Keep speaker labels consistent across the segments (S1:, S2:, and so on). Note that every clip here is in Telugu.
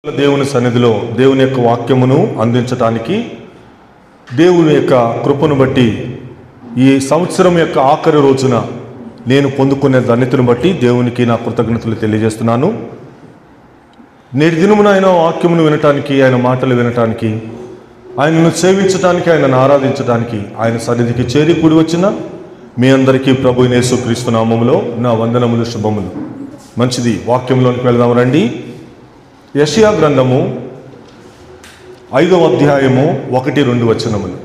S1: దేవుని సన్నిధిలో దేవుని యొక్క వాక్యమును అందించడానికి దేవుని యొక్క కృపను బట్టి ఈ సంవత్సరం యొక్క ఆఖరి రోజున నేను పొందుకునే ధన్యతను బట్టి దేవునికి నా కృతజ్ఞతలు తెలియజేస్తున్నాను. నేటి దినమున ఆయన వాక్యమును వినటానికి, ఆయన మాటలు వినటానికి, ఆయనను సేవించడానికి, ఆయనను ఆరాధించడానికి ఆయన సన్నిధికి చేరి కూడి వచ్చిన మీ అందరికీ ప్రభు యేసుక్రీస్తు నామములో నా వందనములు, శుభములు. మంచిది, వాక్యంలోనికి వెళదాం రండి. యెషయా గ్రంథము 5వ అధ్యాయము 1-2 వచనములు.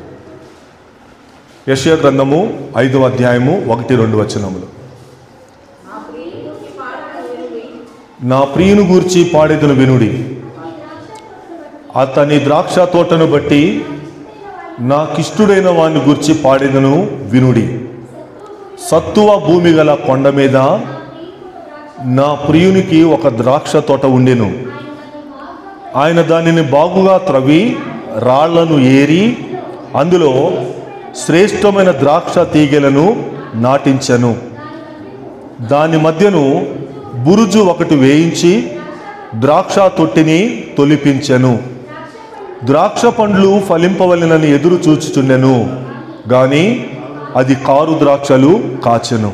S1: యెషయా గ్రంథము 5వ అధ్యాయము 1-2 వచనములు. నా ప్రియుని గూర్చి పాడేదను వినుడి, అతని ద్రాక్ష తోటను బట్టి నాకిష్టుడైన వాని గూర్చి పాడేదను వినుడి. సత్తువ భూమి గల కొండ మీద నా ప్రియునికి ఒక ద్రాక్ష తోట ఉండెను. ఆయన దానిని బాగుగా త్రవ్వి రాళ్లను ఏరి అందులో శ్రేష్టమైన ద్రాక్ష తీగెలను నాటించెను. దాని మధ్యను బురుజు ఒకటి వేయించి ద్రాక్ష తొట్టిని తొలిపించెను. ద్రాక్ష పండ్లు ఫలింపవలెనని ఎదురు చూచుచుండెను, గాని అది కారు ద్రాక్షలు కాచెను.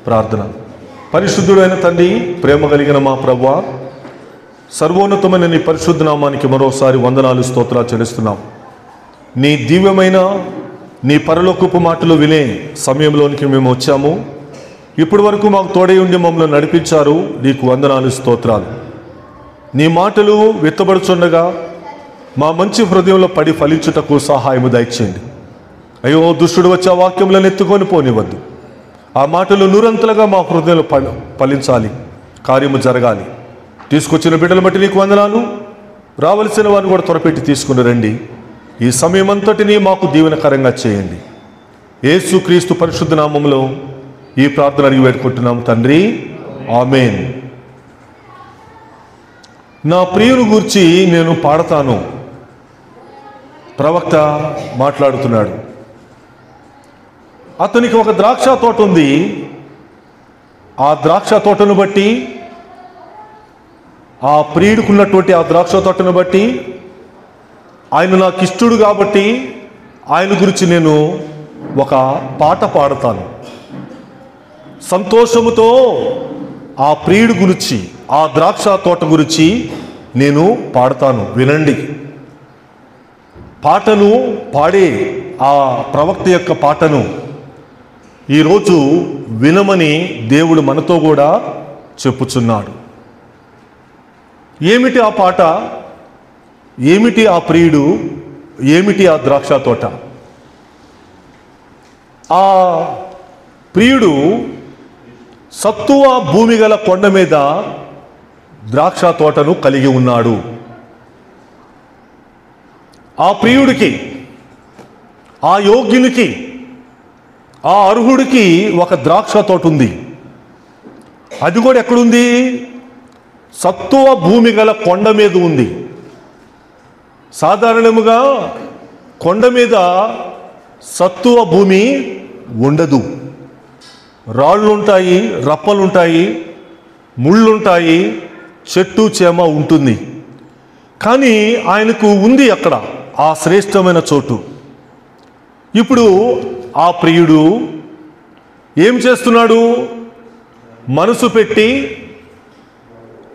S1: ప్రార్థన. పరిశుద్ధుడైన తండ్రి, ప్రేమ కలిగిన మా ప్రభువా, సర్వోన్నతమైన నీ పరిశుద్ధ నామానికి మరోసారి వందనాలు, స్తోత్రాలు చెల్లిస్తున్నాం. నీ దివ్యమైన నీ పరలోకపు మాటలు వినే సమయంలోనికి మేము వచ్చాము. ఇప్పటి వరకు మాకు తోడై ఉండి మమ్మల్ని నడిపించారు. నీకు వందనాలు, స్తోత్రాలు. నీ మాటలు విత్తబడుచుండగా మా మంచి హృదయంలో పడి ఫలించుటకు సహాయము దయచేయండి. అయ్యో, దుష్టుడు వచ్చి ఆ వాక్యములను ఎత్తుకొని పోనివద్దు. ఆ మాటలు నూరంతలుగా మా హృదయంలో ఫలించాలి, కార్యము జరగాలి. తీసుకొచ్చిన బిడ్డలు బట్టి నీకు వందనాలు. రావలసిన వారిని కూడా త్వరపెట్టి తీసుకుని రండి. ఈ సమయం అంతటినీ మాకు దీవెనకరంగా చేయండి. యేసుక్రీస్తు పరిశుద్ధ నామములో ఈ ప్రార్థన అడిగి వేడుకుంటున్నాం తండ్రి, ఆమేన్. నా ప్రియుని గూర్చి నేను పాడతాను. ప్రవక్త మాట్లాడుతున్నాడు. అతనికి ఒక ద్రాక్ష తోట ఉంది. ఆ ద్రాక్ష తోటను బట్టి, ఆ ప్రియుడుకున్నటువంటి ఆ ద్రాక్ష తోటను బట్టి, ఆయన నాకు ఇష్టడు కాబట్టి ఆయన గురించి నేను ఒక పాట పాడతాను. సంతోషముతో ఆ ప్రియుడు గురించి, ఆ ద్రాక్ష తోట గురించి నేను పాడతాను. వినండి. పాటను పాడే ఆ ప్రవక్త యొక్క పాటను ఈరోజు వినమని దేవుడు మనతో కూడా చెప్పుచున్నాడు. ఏమిటి ఆ పాట? ఏమిటి ఆ ప్రియుడు? ఏమిటి ఆ ద్రాక్ష తోట? ఆ ప్రియుడు సత్తువ భూమి గల కొండ మీద ద్రాక్ష తోటను కలిగి ఉన్నాడు. ఆ ప్రియుడికి, ఆ యోగ్యునికి, ఆ అర్హుడికి ఒక ద్రాక్ష తోట ఉంది. అది కూడా ఎక్కడుంది? సత్తువ భూమి గల కొండ మీద ఉంది. సాధారణముగా కొండ మీద సత్తువ భూమి ఉండదు. రాళ్ళుంటాయి, రప్పలుంటాయి, ముళ్ళుంటాయి, చెట్టు చేమ ఉంటుంది. కానీ ఆయనకు ఉంది అక్కడ ఆ శ్రేష్టమైన చోటు. ఇప్పుడు ఆ ప్రియుడు ఏం చేస్తున్నాడు? మనసు పెట్టి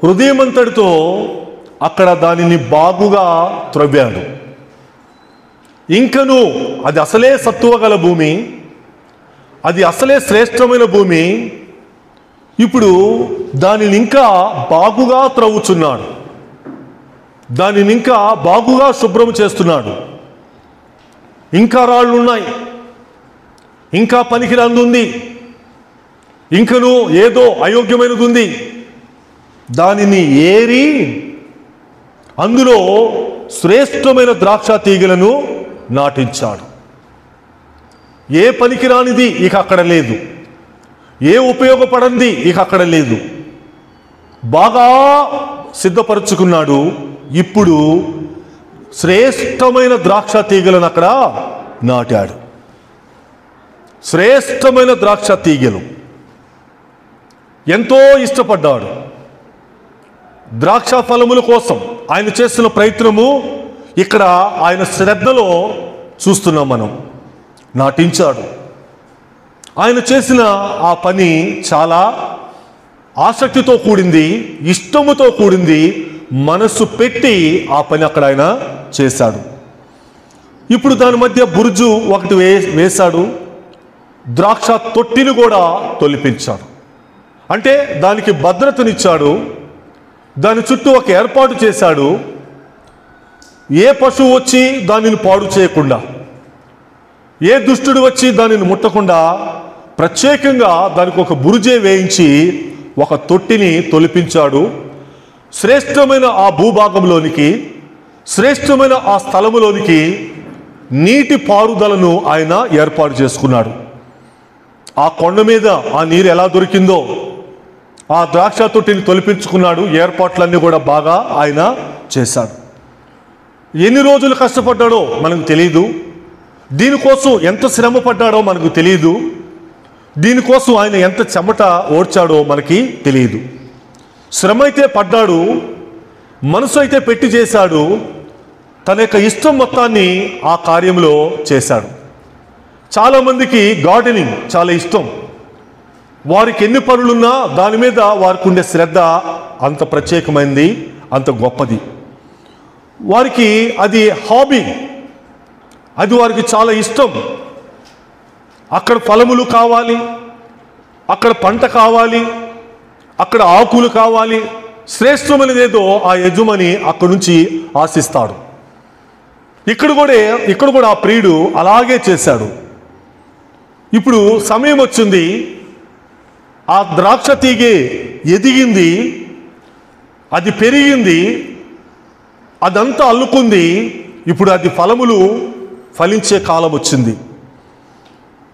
S1: హృదయమంతటితో అక్కడ దానిని బాగుగా త్రవ్వాడు. ఇంకను అది అసలే సత్తువ గల భూమి, అది అసలే శ్రేష్టమైన భూమి. ఇప్పుడు దానిని ఇంకా బాగుగా త్రవ్వుచున్నాడు, దానిని ఇంకా బాగుగా శుభ్రం చేస్తున్నాడు. ఇంకా రాళ్ళు ఉన్నాయి, ఇంకా పనికిరాంది ఉంది, ఇంకను ఏదో అయోగ్యమైనది ఉంది. దానిని ఏరి అందులో శ్రేష్టమైన ద్రాక్ష తీగలను నాటించాడు. ఏ పనికిరానిది ఇక అక్కడ లేదు, ఏ ఉపయోగపడంది ఇక అక్కడ లేదు. బాగా సిద్ధపరుచుకున్నాడు. ఇప్పుడు శ్రేష్టమైన ద్రాక్ష తీగలను అక్కడ నాటాడు. శ్రేష్టమైన ద్రాక్ష తీగలు ఎంతో ఇష్టపడ్డాడు. ద్రాక్ష ఫలముల కోసం ఆయన చేస్తున్న ప్రయత్నము ఇక్కడ ఆయన శ్రద్ధలో చూస్తున్నాం. మనం నాటించాడు. ఆయన చేసిన ఆ పని చాలా ఆసక్తితో కూడింది, ఇష్టముతో కూడింది, మనస్సు పెట్టి ఆ పని అక్కడ ఆయన చేశాడు. ఇప్పుడు దాని మధ్య బురుజు ఒకటి వేశాడు, ద్రాక్ష తొట్టిని కూడా తొలిపించాడు. అంటే దానికి భద్రతనిచ్చాడు, దాని చుట్టూ ఒక ఏర్పాటు చేశాడు. ఏ పశువు వచ్చి దానిని పాడు చేయకుండా, ఏ దుష్టుడు వచ్చి దానిని ముట్టకుండా ప్రత్యేకంగా దానికి ఒక బురుజే వేయించి ఒక తొట్టిని తొలిపించాడు. శ్రేష్టమైన ఆ భూభాగంలోనికి, శ్రేష్టమైన ఆ స్థలములోనికి నీటి పారుదలను ఆయన ఏర్పాటు చేసుకున్నాడు. ఆ కొండ మీద ఆ నీరు ఎలా దొరికిందో ఆ ద్రాక్ష తొట్టిని తొలిపించుకున్నాడు. ఏర్పాట్లన్నీ కూడా బాగా ఆయన చేశాడు. ఎన్ని రోజులు కష్టపడ్డాడో మనకు తెలియదు, దీనికోసం ఎంత శ్రమ పడ్డాడో మనకు తెలియదు, దీనికోసం ఆయన ఎంత చెమట ఓడ్చాడో మనకి తెలియదు. శ్రమ అయితే పడ్డాడు, మనసు అయితే పెట్టి చేశాడు, తన యొక్క ఇష్టం మొత్తాన్ని ఆ కార్యంలో చేశాడు. చాలామందికి గార్డెనింగ్ చాలా ఇష్టం. వారికి ఎన్ని పనులున్నా దాని మీద వారికి ఉండే శ్రద్ధ అంత ప్రత్యేకమైనది, అంత గొప్పది. వారికి అది హాబీ, అది వారికి చాలా ఇష్టం. అక్కడ ఫలములు కావాలి, అక్కడ పంట కావాలి, అక్కడ ఆకులు కావాలి, శ్రేష్టమైనదేదో ఆ యజమాని అక్కడి నుంచి ఆశిస్తాడు. ఇక్కడ కూడా ఆ ప్రియుడు అలాగే చేశాడు. ఇప్పుడు సమయం వచ్చింది, ఆ ద్రాక్ష తీగె ఎదిగింది, అది పెరిగింది, అదంతా అల్లుకుంది. ఇప్పుడు అది ఫలములు ఫలించే కాలం వచ్చింది.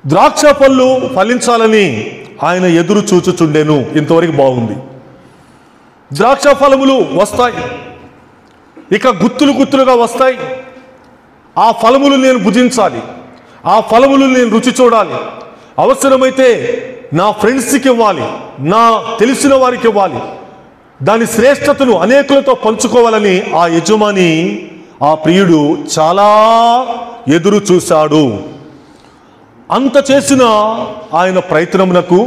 S1: ద్రాక్ష పళ్ళు ఫలించాలని ఆయన ఎదురు చూచుచుండెను. ఇంతవరకు బాగుంది. ద్రాక్ష ఫలములు వస్తాయి, ఇక గుత్తులు గుత్తులుగా వస్తాయి. ఆ ఫలములు నేను భుజించాలి, ఆ ఫలములు నేను రుచి చూడాలి, అవసరమైతే నా ఫ్రెండ్స్కి ఇవ్వాలి, నా తెలిసిన వారికి ఇవ్వాలి, దాని శ్రేష్టతను అనేకులతో పంచుకోవాలని ఆ యజమాని, ఆ ప్రియుడు చాలా ఎదురు చూశాడు. అంత చేసిన ఆయన ప్రయత్నమునకు,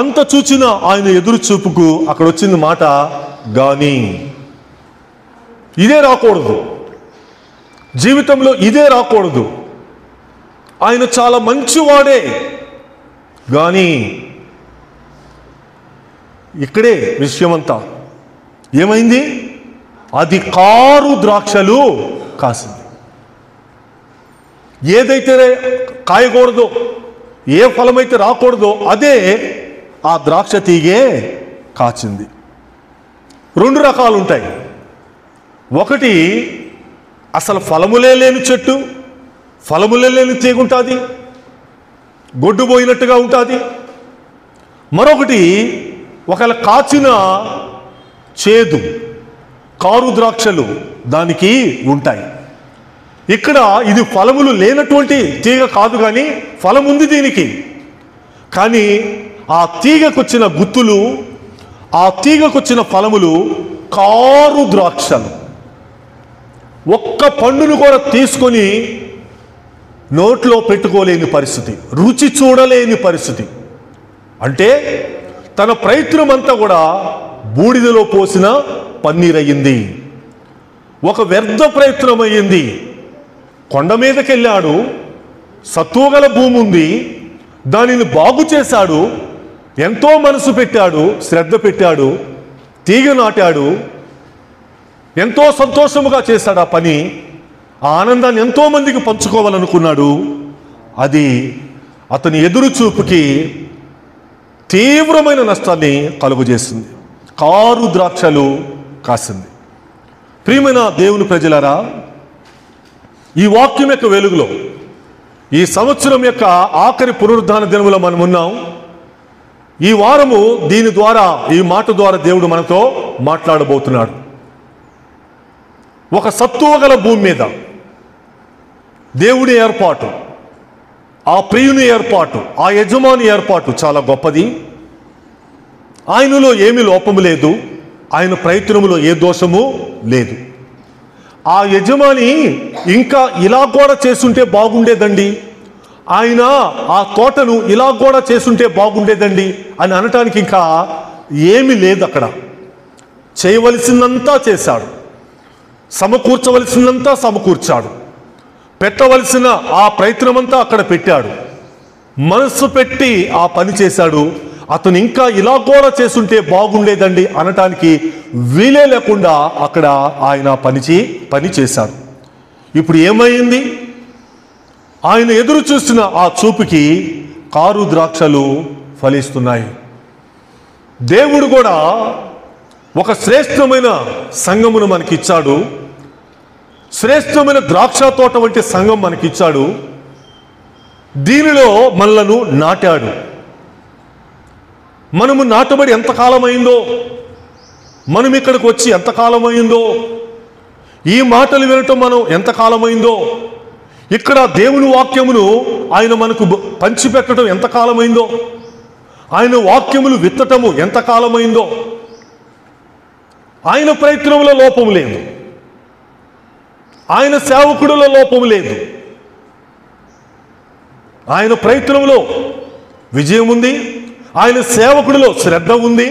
S1: అంత చూచిన ఆయన ఎదురు చూపుకు అక్కడ వచ్చిన మాట గాని. ఇదే రాకూడదు, జీవితంలో ఇదే రాకూడదు. ఆయన చాలా మంచివాడే, కానీ ఇక్కడే విషయమంతా ఏమైంది? అది కారు ద్రాక్షలు కాసింది. ఏదైతే కాయకూడదో, ఏ ఫలమైతే రాకూడదో అదే ఆ ద్రాక్ష తీగే కాచింది. రెండు రకాలు ఉంటాయి. ఒకటి అసలు ఫలములే లేని చెట్టు, ఫలములే లేని తీగ ఉంటుంది, గొడ్డుపోయినట్టుగా ఉంటుంది. మరొకటి ఒకవేళ కాచిన చేదు కారు ద్రాక్షలు దానికి ఉంటాయి. ఇక్కడ ఇది ఫలములు లేనటువంటి తీగ కాదు, కానీ ఫలం ఉంది దీనికి. కానీ ఆ తీగకొచ్చిన గుత్తులు, ఆ తీగకొచ్చిన ఫలములు కారు ద్రాక్షలు. ఒక్క పండును కూడా తీసుకొని నోట్లో పెట్టుకోలేని పరిస్థితి, రుచి చూడలేని పరిస్థితి. అంటే తన ప్రయత్నం అంతా కూడా బూడిదలో పోసిన పన్నీరయ్యింది, ఒక వ్యర్థ ప్రయత్నం అయ్యింది. కొండ మీదకి వెళ్ళాడు, సత్తువగల భూమి ఉంది, దానిని బాగు చేశాడు, ఎంతో మనసు పెట్టాడు, శ్రద్ధ పెట్టాడు, తీగ నాటాడు, ఎంతో సంతోషముగా చేశాడు ఆ పని. ఆ ఆనందాన్ని ఎంతో మందికి పంచుకోవాలనుకున్నాడు. అది అతని ఎదురు చూపుకి తీవ్రమైన నష్టాన్ని కలుగజేసింది. కారు ద్రాక్షలు కాసింది. ప్రియమైన దేవుని ప్రజలారా, ఈ వాక్యం యొక్క వెలుగులో ఈ సంవత్సరం యొక్క ఆఖరి పునరుద్ధాన దినములో మనం ఉన్నాం. ఈ వారము దీని ద్వారా, ఈ మాట ద్వారా దేవుడు మనతో మాట్లాడబోతున్నాడు. ఒక సత్తువగల భూమి మీద దేవుని ఏర్పాటు, ఆ ప్రియుని ఏర్పాటు, ఆ యజమాని ఏర్పాటు చాలా గొప్పది. ఆయనలో ఏమీ లోపము లేదు. ఆయన ప్రయత్నములో ఏ దోషము లేదు. ఆ యజమాని ఇంకా ఇలా కూడా చేసుంటే బాగుండేదండి, ఆయన ఆ తోటను ఇలా కూడా చేసుంటే బాగుండేదండి అని అనటానికి ఇంకా ఏమీ లేదు. అక్కడ చేయవలసిందంతా చేశాడు, సమకూర్చవలసిందంతా సమకూర్చాడు, పెట్టవలసిన ఆ ప్రయత్నమంతా అక్కడ పెట్టాడు, మనస్సు పెట్టి ఆ పని చేశాడు. అతను ఇంకా ఇలా కూడా చేసుంటే బాగుండేదండి అనటానికి వీలే లేకుండా అక్కడ ఆయన పని చేశాడు. ఇప్పుడు ఏమైంది? ఆయన ఎదురు చూస్తున్న ఆ చూపుకి కారు ద్రాక్షలు ఫలిస్తున్నాయి. దేవుడు కూడా ఒక శ్రేష్టమైన సంఘమును మనకిచ్చాడు, శ్రేష్టమైన ద్రాక్ష తోట వంటి సంఘం మనకిచ్చాడు. దీనిలో మనలను నాటాడు. మనము నాటబడి ఎంతకాలమైందో, మనం ఇక్కడికి వచ్చి ఎంతకాలమైందో, ఈ మాటలు వినటం మనం ఎంతకాలమైందో, ఇక్కడ దేవుని వాక్యమును ఆయన మనకు పంచిపెట్టడం ఎంతకాలమైందో, ఆయన వాక్యములు విత్తటము ఎంతకాలమైందో. ఆయన ప్రయత్నంలో లోపం లేదు, ఆయన సేవకుడులో లోపం లేదు. ఆయన ప్రయత్నంలో విజయం ఉంది, ఆయన సేవకుడిలో శ్రద్ధ ఉంది.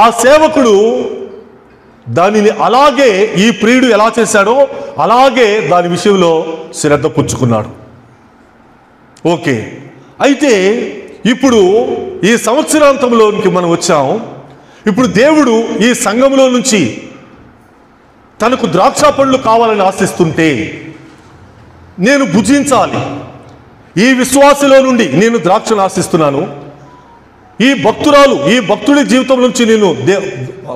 S1: ఆ సేవకుడు దానిని అలాగే ఈ ప్రియుడు ఎలా చేశాడో అలాగే దాని విషయంలో శ్రద్ధ పుచ్చుకున్నాడు. ఓకే, అయితే ఇప్పుడు ఈ సంవత్సరాంతంలోనికి మనం వచ్చాం. ఇప్పుడు దేవుడు ఈ సంఘంలో నుంచి తనకు ద్రాక్ష పండ్లు కావాలని ఆశిస్తుంటే, నేను భుజించాలి, ఈ విశ్వాసలో నుండి నేను ద్రాక్షను ఆశిస్తున్నాను, ఈ భక్తుడి జీవితం నుంచి నేను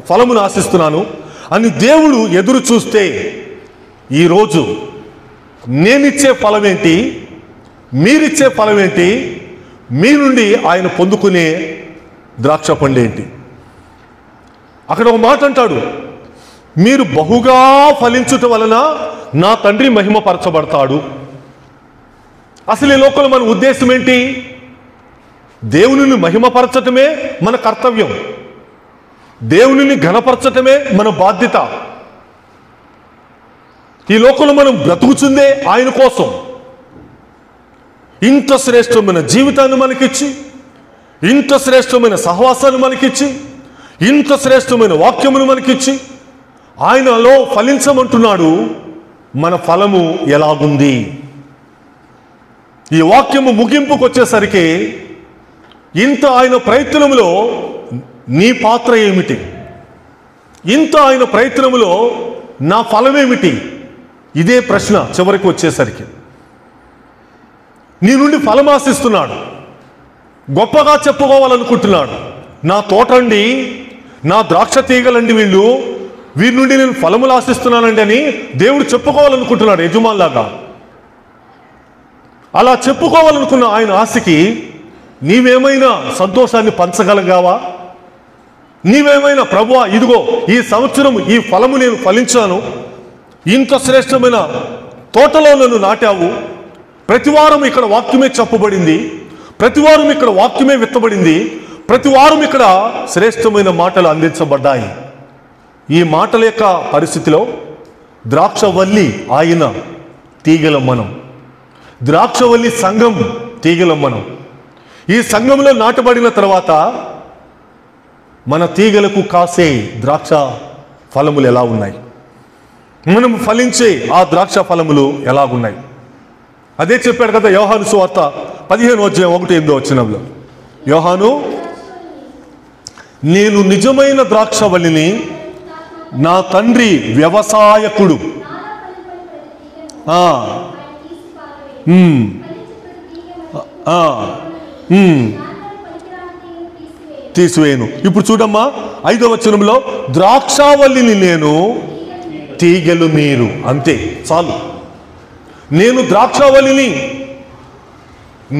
S1: ఫలమును ఆశిస్తున్నాను అని దేవుడు ఎదురు చూస్తే, ఈరోజు నేనిచ్చే ఫలం ఏంటి, మీరిచ్చే ఫలం ఏంటి, మీ నుండి ఆయన పొందుకునే ద్రాక్ష పండు ఏంటి? అక్కడ ఒక మాట అంటాడు, మీరు బహుగా ఫలించుట వలన నా తండ్రి మహిమపరచబడతాడు. అసలు ఈ లోకంలో మన ఉద్దేశం ఏంటి? దేవునిని మహిమపరచటమే మన కర్తవ్యం, దేవునిని ఘనపరచటమే మన బాధ్యత. ఈ లోకంలో మనం బ్రతుకుచుందే ఆయన కోసం. ఇంత శ్రేష్టమైన జీవితాన్ని మనకిచ్చి, ఇంత శ్రేష్టమైన సహవాసాన్ని మనకిచ్చి, ఇంత శ్రేష్టమైన వాక్యమును మనకిచ్చి ఆయనలో ఫలించమంటున్నాడు. మన ఫలము ఎలాగుంది? ఈ వాక్యము ముగింపుకు వచ్చేసరికి ఇంత ఆయన ప్రయత్నములో నీ పాత్ర ఏమిటి, ఇంత ఆయన ప్రయత్నములో నా ఫలమేమిటి? ఇదే ప్రశ్న చివరికి వచ్చేసరికి. నీ నుండి ఫలం ఆశిస్తున్నాడు, గొప్పగా చెప్పుకోవాలనుకుంటున్నాడు. నా తోటండి, నా ద్రాక్ష తీగలండి వీరి నుండి నేను ఫలములు ఆశిస్తున్నానండి అని దేవుడు చెప్పుకోవాలనుకుంటున్నాడు యజమానులాగా. అలా చెప్పుకోవాలనుకున్న ఆయన ఆశకి నీవేమైనా సంతోషాన్ని పంచగలగావా? నీవేమైనా ప్రభువా ఇదిగో ఈ సంవత్సరం ఈ ఫలము నేను ఫలించాను, ఇంత శ్రేష్టమైన తోటలో నన్ను నాటావు, ప్రతివారం ఇక్కడ వాక్యమే చెప్పబడింది, ప్రతివారం ఇక్కడ వాక్యమే విత్తబడింది, ప్రతివారం ఇక్కడ శ్రేష్టమైన మాటలు అందించబడ్డాయి. ఈ మాటల యొక్క పరిస్థితిలో ద్రాక్షవల్లి ఆయన తీగలం మనం, ద్రాక్షవల్లి సంఘం తీగలం మనం. ఈ సంఘంలో నాటబడిన తర్వాత మన తీగలకు కాసే ద్రాక్ష ఫలములు ఎలా ఉన్నాయి, మనం ఫలించే ఆ ద్రాక్ష ఫలములు ఎలాగున్నాయి? అదే చెప్పాడు కదా యోహాను సువార్త 15:1-8 యోహాను, నేను నిజమైన ద్రాక్షవల్లిని, నా తండ్రి వ్యవసాయకుడు. తీసివేయను. ఇప్పుడు చూడమ్మా 5వ వచనంలో, ద్రాక్షావల్లిని నేను, తీగలు మీరు. అంతే, చాలు. నేను ద్రాక్షావల్లిని,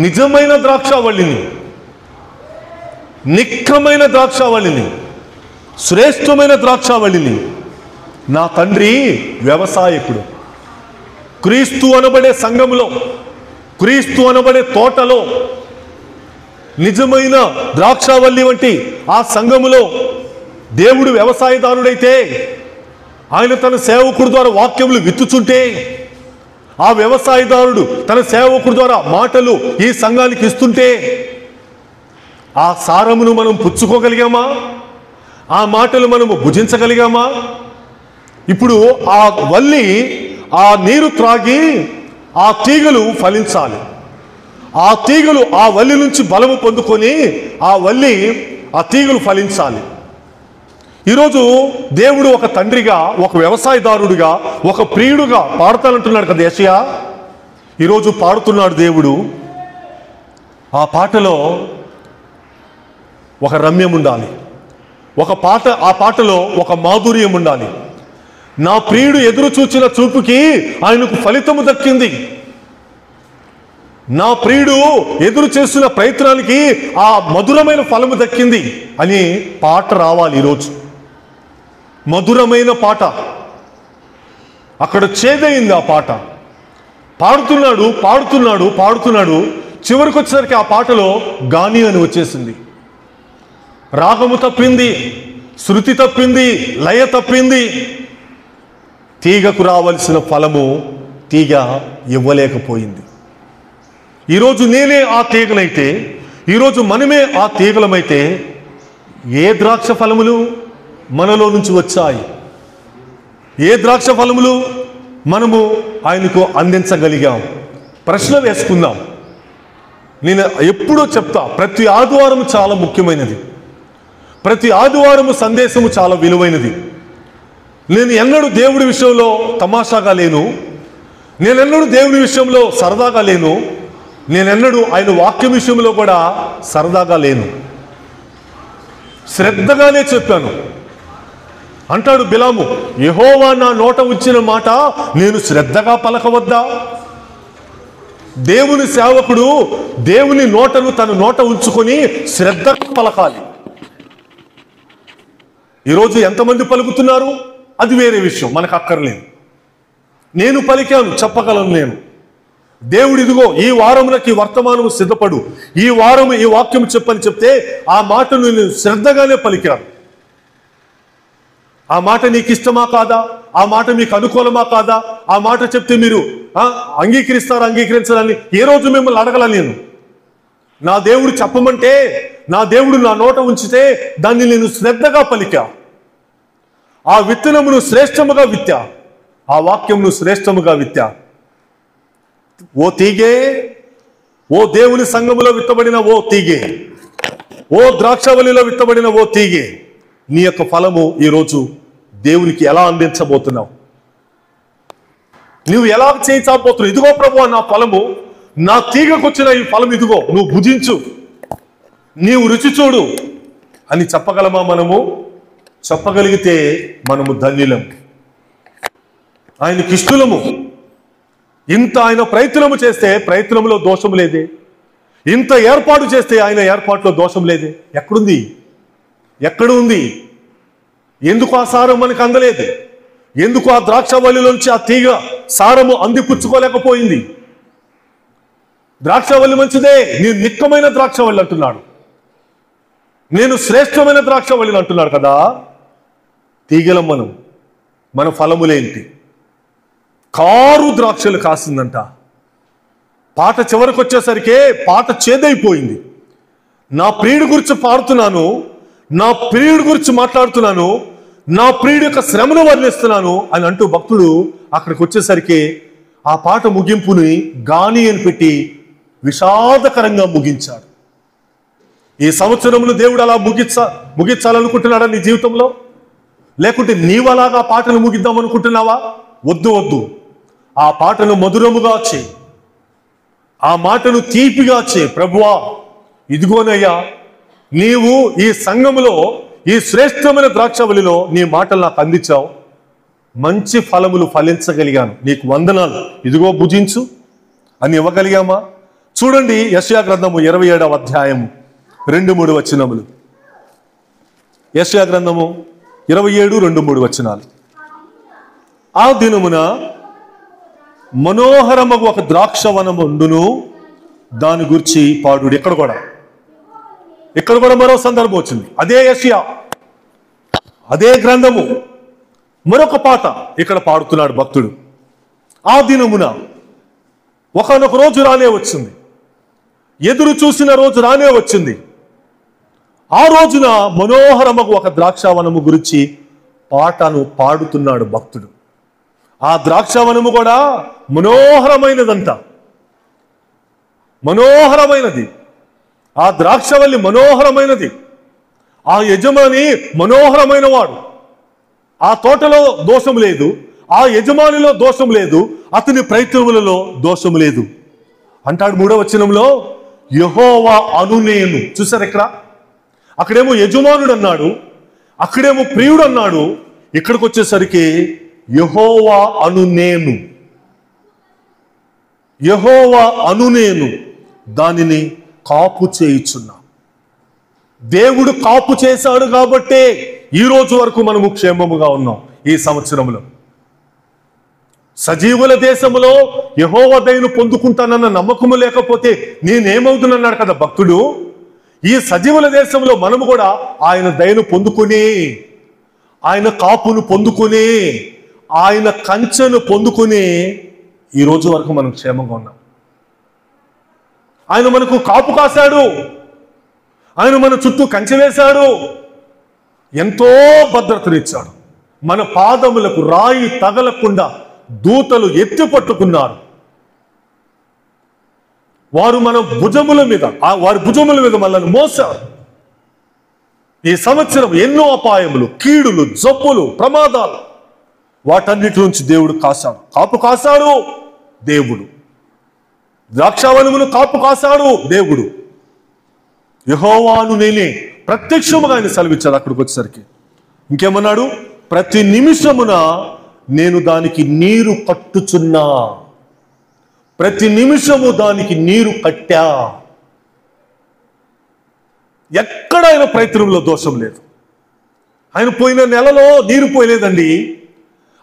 S1: నిజమైన ద్రాక్షావల్లిని, నిక్కమైన ద్రాక్షావల్లిని, శ్రేష్టమైన ద్రాక్షావల్లిని. నా తండ్రి వ్యవసాయకుడు. క్రీస్తు అనబడే సంఘములో, క్రీస్తు అనబడే తోటలో, నిజమైన ద్రాక్షావల్లి వంటి ఆ సంఘములో దేవుడు వ్యవసాయదారుడైతే ఆయన తన సేవకుడి ద్వారా వాక్యములు విత్తుచుంటే, ఆ వ్యవసాయదారుడు తన సేవకుడి ద్వారా మాటలు ఈ సంఘానికి ఇస్తుంటే, ఆ సారమును మనం పుచ్చుకోగలిగామా? ఆ మాటలు మనము భుజించగలిగామా? ఇప్పుడు ఆ వల్లి ఆ నీరు త్రాగి ఆ తీగలు ఫలించాలి. ఆ తీగలు ఆ వల్లి నుంచి బలము పొందుకొని ఆ తీగలు ఫలించాలి. ఈరోజు దేవుడు ఒక తండ్రిగా, ఒక వ్యవసాయదారుడిగా, ఒక ప్రియుడుగా పాడుతానంటున్నాడు కదా యెషయా. ఈరోజు పాడుతున్నాడు దేవుడు. ఆ పాటలో ఒక రమ్యం ఉండాలి, ఆ పాటలో ఒక మాధుర్యం ఉండాలి. నా ప్రియుడు ఎదురు చూచిన చూపుకి ఆయనకు ఫలితము దక్కింది. నా ప్రియుడు ఎదురు చేస్తున్న ప్రయత్నానికి ఆ మధురమైన ఫలము దక్కింది అని పాట రావాలి. ఈరోజు మధురమైన పాట. అక్కడ చేదయింది ఆ పాట. పాడుతున్నాడు. చివరికి వచ్చేసరికి ఆ పాటలో గాని అని వచ్చేసింది. రాగము తప్పింది, శృతి తప్పింది, లయ తప్పింది. తీగకు రావలసిన ఫలము తీగ ఇవ్వలేకపోయింది. ఈరోజు నేనే ఆ తీగనైతే, ఈరోజు మనమే ఆ తీగలమైతే ఏ ద్రాక్ష ఫలములు మనలో నుంచి వచ్చాయి? ఏ ద్రాక్ష ఫలములు మనము ఆయనకు అందించగలిగాం? ప్రశ్న వేసుకుందాం. నేను ఎప్పుడూ చెప్తా, ప్రతి ఆదివారం చాలా ముఖ్యమైనది. ప్రతి ఆదివారము సందేశము చాలా విలువైనది. నేను ఎన్నడూ దేవుడి విషయంలో తమాషాగా లేను. నేనెన్నడూ దేవుని విషయంలో సరదాగా లేను. నేనెన్నడూ ఆయన వాక్యం విషయంలో కూడా సరదాగా లేను. శ్రద్ధగానే చెప్పాను. అంటాడు బిలాము, యెహోవా నా నోట వచ్చిన మాట నేను శ్రద్ధగా పలకవద్దా? దేవుని సేవకుడు దేవుని నోటను తన నోట ఉంచుకొని శ్రద్ధగా పలకాలి. ఈరోజు ఎంతమంది పలుకుతున్నారు అది వేరే విషయం, మనకు అక్కర్లేదు. నేను పలికాను, చెప్పగలను. నేను దేవుడు ఇదిగో ఈ వారమునకి వర్తమానము సిద్ధపడు, ఈ వారము ఈ వాక్యం చెప్పని చెప్తే ఆ మాటను నేను శ్రద్ధగానే పలికాను. ఆ మాట నీకు ఇష్టమా కాదా? ఆ మాట మీకు అనుకూలమా కాదా? ఆ మాట చెప్తే మీరు అంగీకరించాలని ఏ రోజు మిమ్మల్ని అడగల. నేను నా దేవుడు చెప్పమంటే, నా దేవుడు నా నోట ఉంచితే దాన్ని నేను శ్రద్ధగా పలికా. ఆ విత్తనమును శ్రేష్టముగా విత్తా, ఆ వాక్యమును శ్రేష్టముగా విత్తా. ఓ తీగే, ఓ దేవుని సంఘములో విత్తబడిన ఓ తీగే, ఓ ద్రాక్షవల్లిలో విత్తబడిన ఓ తీగే, నీ యొక్క ఫలము ఈరోజు దేవునికి ఎలా అందించబోతున్నావు? నువ్వు ఎలా చేయించబోతున్నావు? ఇదిగో ప్రభువా నా ఫలము, నా తీగకొచ్చిన ఈ ఫలం ఇదిగో, నువ్వు భుజించు, నీవు రుచి చూడు అని చెప్పగలమా? మనము చెప్పగలిగితే మనము ధన్యులం, ఆయనకి ఇష్టలము. ఇంత ఆయన ప్రయత్నము చేస్తే ప్రయత్నంలో దోషం లేదే, ఇంత ఏర్పాటు చేస్తే ఆయన ఏర్పాటులో దోషం లేదే. ఎక్కడుంది? ఎక్కడ ఉంది? ఎందుకు ఆ సారం మనకు అందలేదు? ఎందుకు ఆ ద్రాక్షవల్లిలోంచి ఆ తీగ సారము అందిపుచ్చుకోలేకపోయింది? ద్రాక్షవల్లి మంచిదే, నేను నిక్కమైన ద్రాక్షవల్లి అంటున్నాడు, నేను శ్రేష్టమైన ద్రాక్షవల్లిని అంటున్నాడు కదా. తీగలం మనం, మన ఫలములేంటి? కారు ద్రాక్షలు కాసిందంట. పాట చివరికి వచ్చేసరికి పాట చేదైపోయింది. నా ప్రియుడి గురించి పాడుతున్నాను, నా ప్రియుడి గురించి మాట్లాడుతున్నాను, నా ప్రియుడి యొక్క శ్రమను వర్ణిస్తున్నాను అని అంటూ భక్తుడు అక్కడికి వచ్చేసరికి ఆ పాట ముగింపుని గాని అని పెట్టి విషాదకరంగా ముగించాడు. ఈ సంవత్సరంలో దేవుడు అలా ముగించాలనుకుంటున్నాడా నీ జీవితంలో? లేకుంటే నీవలాగా పాటను ముగిద్దాం అనుకుంటున్నావా? వద్దు. ఆ పాటను మధురముగా చేయి, ఆ మాటను తీపిగా చేయి. ప్రభువా ఇదిగోనయ్యా, నీవు ఈ సంఘములో ఈ శ్రేష్టమైన ద్రాక్షవల్లిలో నీ మాటలు నాకు అందించావు, మంచి ఫలములు ఫలించగలిగాను, నీకు వందనాలు, ఇదిగో భుజించు అని ఇవ్వగలిగామా? చూడండి యెషయా గ్రంథము 27వ అధ్యాయము 2-3 వచనములు. యెషయా గ్రంథము 27:2-3 వచనాలు. ఆ దినమున మనోహరమగు ఒక ద్రాక్షవనముండును, దాని గురించి పాడుడు. ఇక్కడ కూడా మరో సందర్భం వచ్చింది. అదే యెషయా అదే గ్రంథము మరొక పాట ఇక్కడ పాడుతున్నాడు భక్తుడు. ఆ దినమున ఒకనొక రోజు రానే వచ్చింది, ఎదురు చూసిన రోజు రానే వచ్చింది. ఆ రోజున మనోహరమగు ఒక ద్రాక్షావనము గురించి పాటను పాడుతున్నాడు భక్తుడు. ఆ ద్రాక్షావనము కూడా మనోహరమైనదంట, మనోహరమైనది. ఆ ద్రాక్షవల్లి మనోహరమైనది. ఆ యజమాని మనోహరమైన వాడు. ఆ తోటలో దోషం లేదు, ఆ యజమానిలో దోషం లేదు, అతని ప్రయత్నములలో దోషం లేదు అంటాడు 3వ వచనంలో. యెహోవా అను నేను. చూసారు ఇక్కడ? అక్కడేమో యజమానుడు అన్నాడు, అక్కడేమో ప్రియుడు అన్నాడు. ఇక్కడికి వచ్చేసరికి యెహోవా అను నేను, యెహోవా అను నేను దానిని కాపు చేయుచున్నా. దేవుడు కాపు చేశాడు కాబట్టే ఈ రోజు వరకు మనము క్షేమముగా ఉన్నాం. ఈ సంవత్సరంలో సజీవుల దేశంలో యెహోవా దయను పొందుకుంటానన్న నమ్మకము లేకపోతే నేనేమవుతున్నాడు కదా భక్తుడు. ఈ సజీవుల దేశంలో మనము కూడా ఆయన దయను పొందుకుని, ఆయన కాపును పొందుకుని, ఆయన కంచెను పొందుకుని ఈ రోజు వరకు మనం క్షేమంగా ఉన్నాం. ఆయన మనకు కాపు కాశాడు, ఆయన మన చుట్టూ కంచె వేశాడు, ఎంతో భద్రతనిచ్చాడు. మన పాదములకు రాయి తగలకుండా దూతలు ఎత్తి పట్టుకున్నారు. వారు మన భుజముల మీద, వారి భుజముల మీద మనల్ని మోసారు. ఈ సంవత్సరం ఎన్నో అపాయములు, కీడులు, జబ్బులు, ప్రమాదాలు, వాటన్నిటి నుంచి దేవుడు కాశాడు, కాపు కాశాడు దేవుడు. ద్రాక్షావనమును కాపు కాశాడు దేవుడు. యెహోవాను నేనే ప్రత్యక్షముగా ఆయన సెలవిచ్చాడు. అక్కడికి వచ్చేసరికి ఇంకేమన్నాడు? ప్రతి నిమిషమున నేను దానికి నీరు కట్టుచున్నా, ప్రతి నిమిషము దానికి నీరు కట్టా. ఎక్కడ ఆయన ప్రయత్నంలో దోషం లేదు. ఆయన పోయిన నెలలో నీరు పోయలేదండి,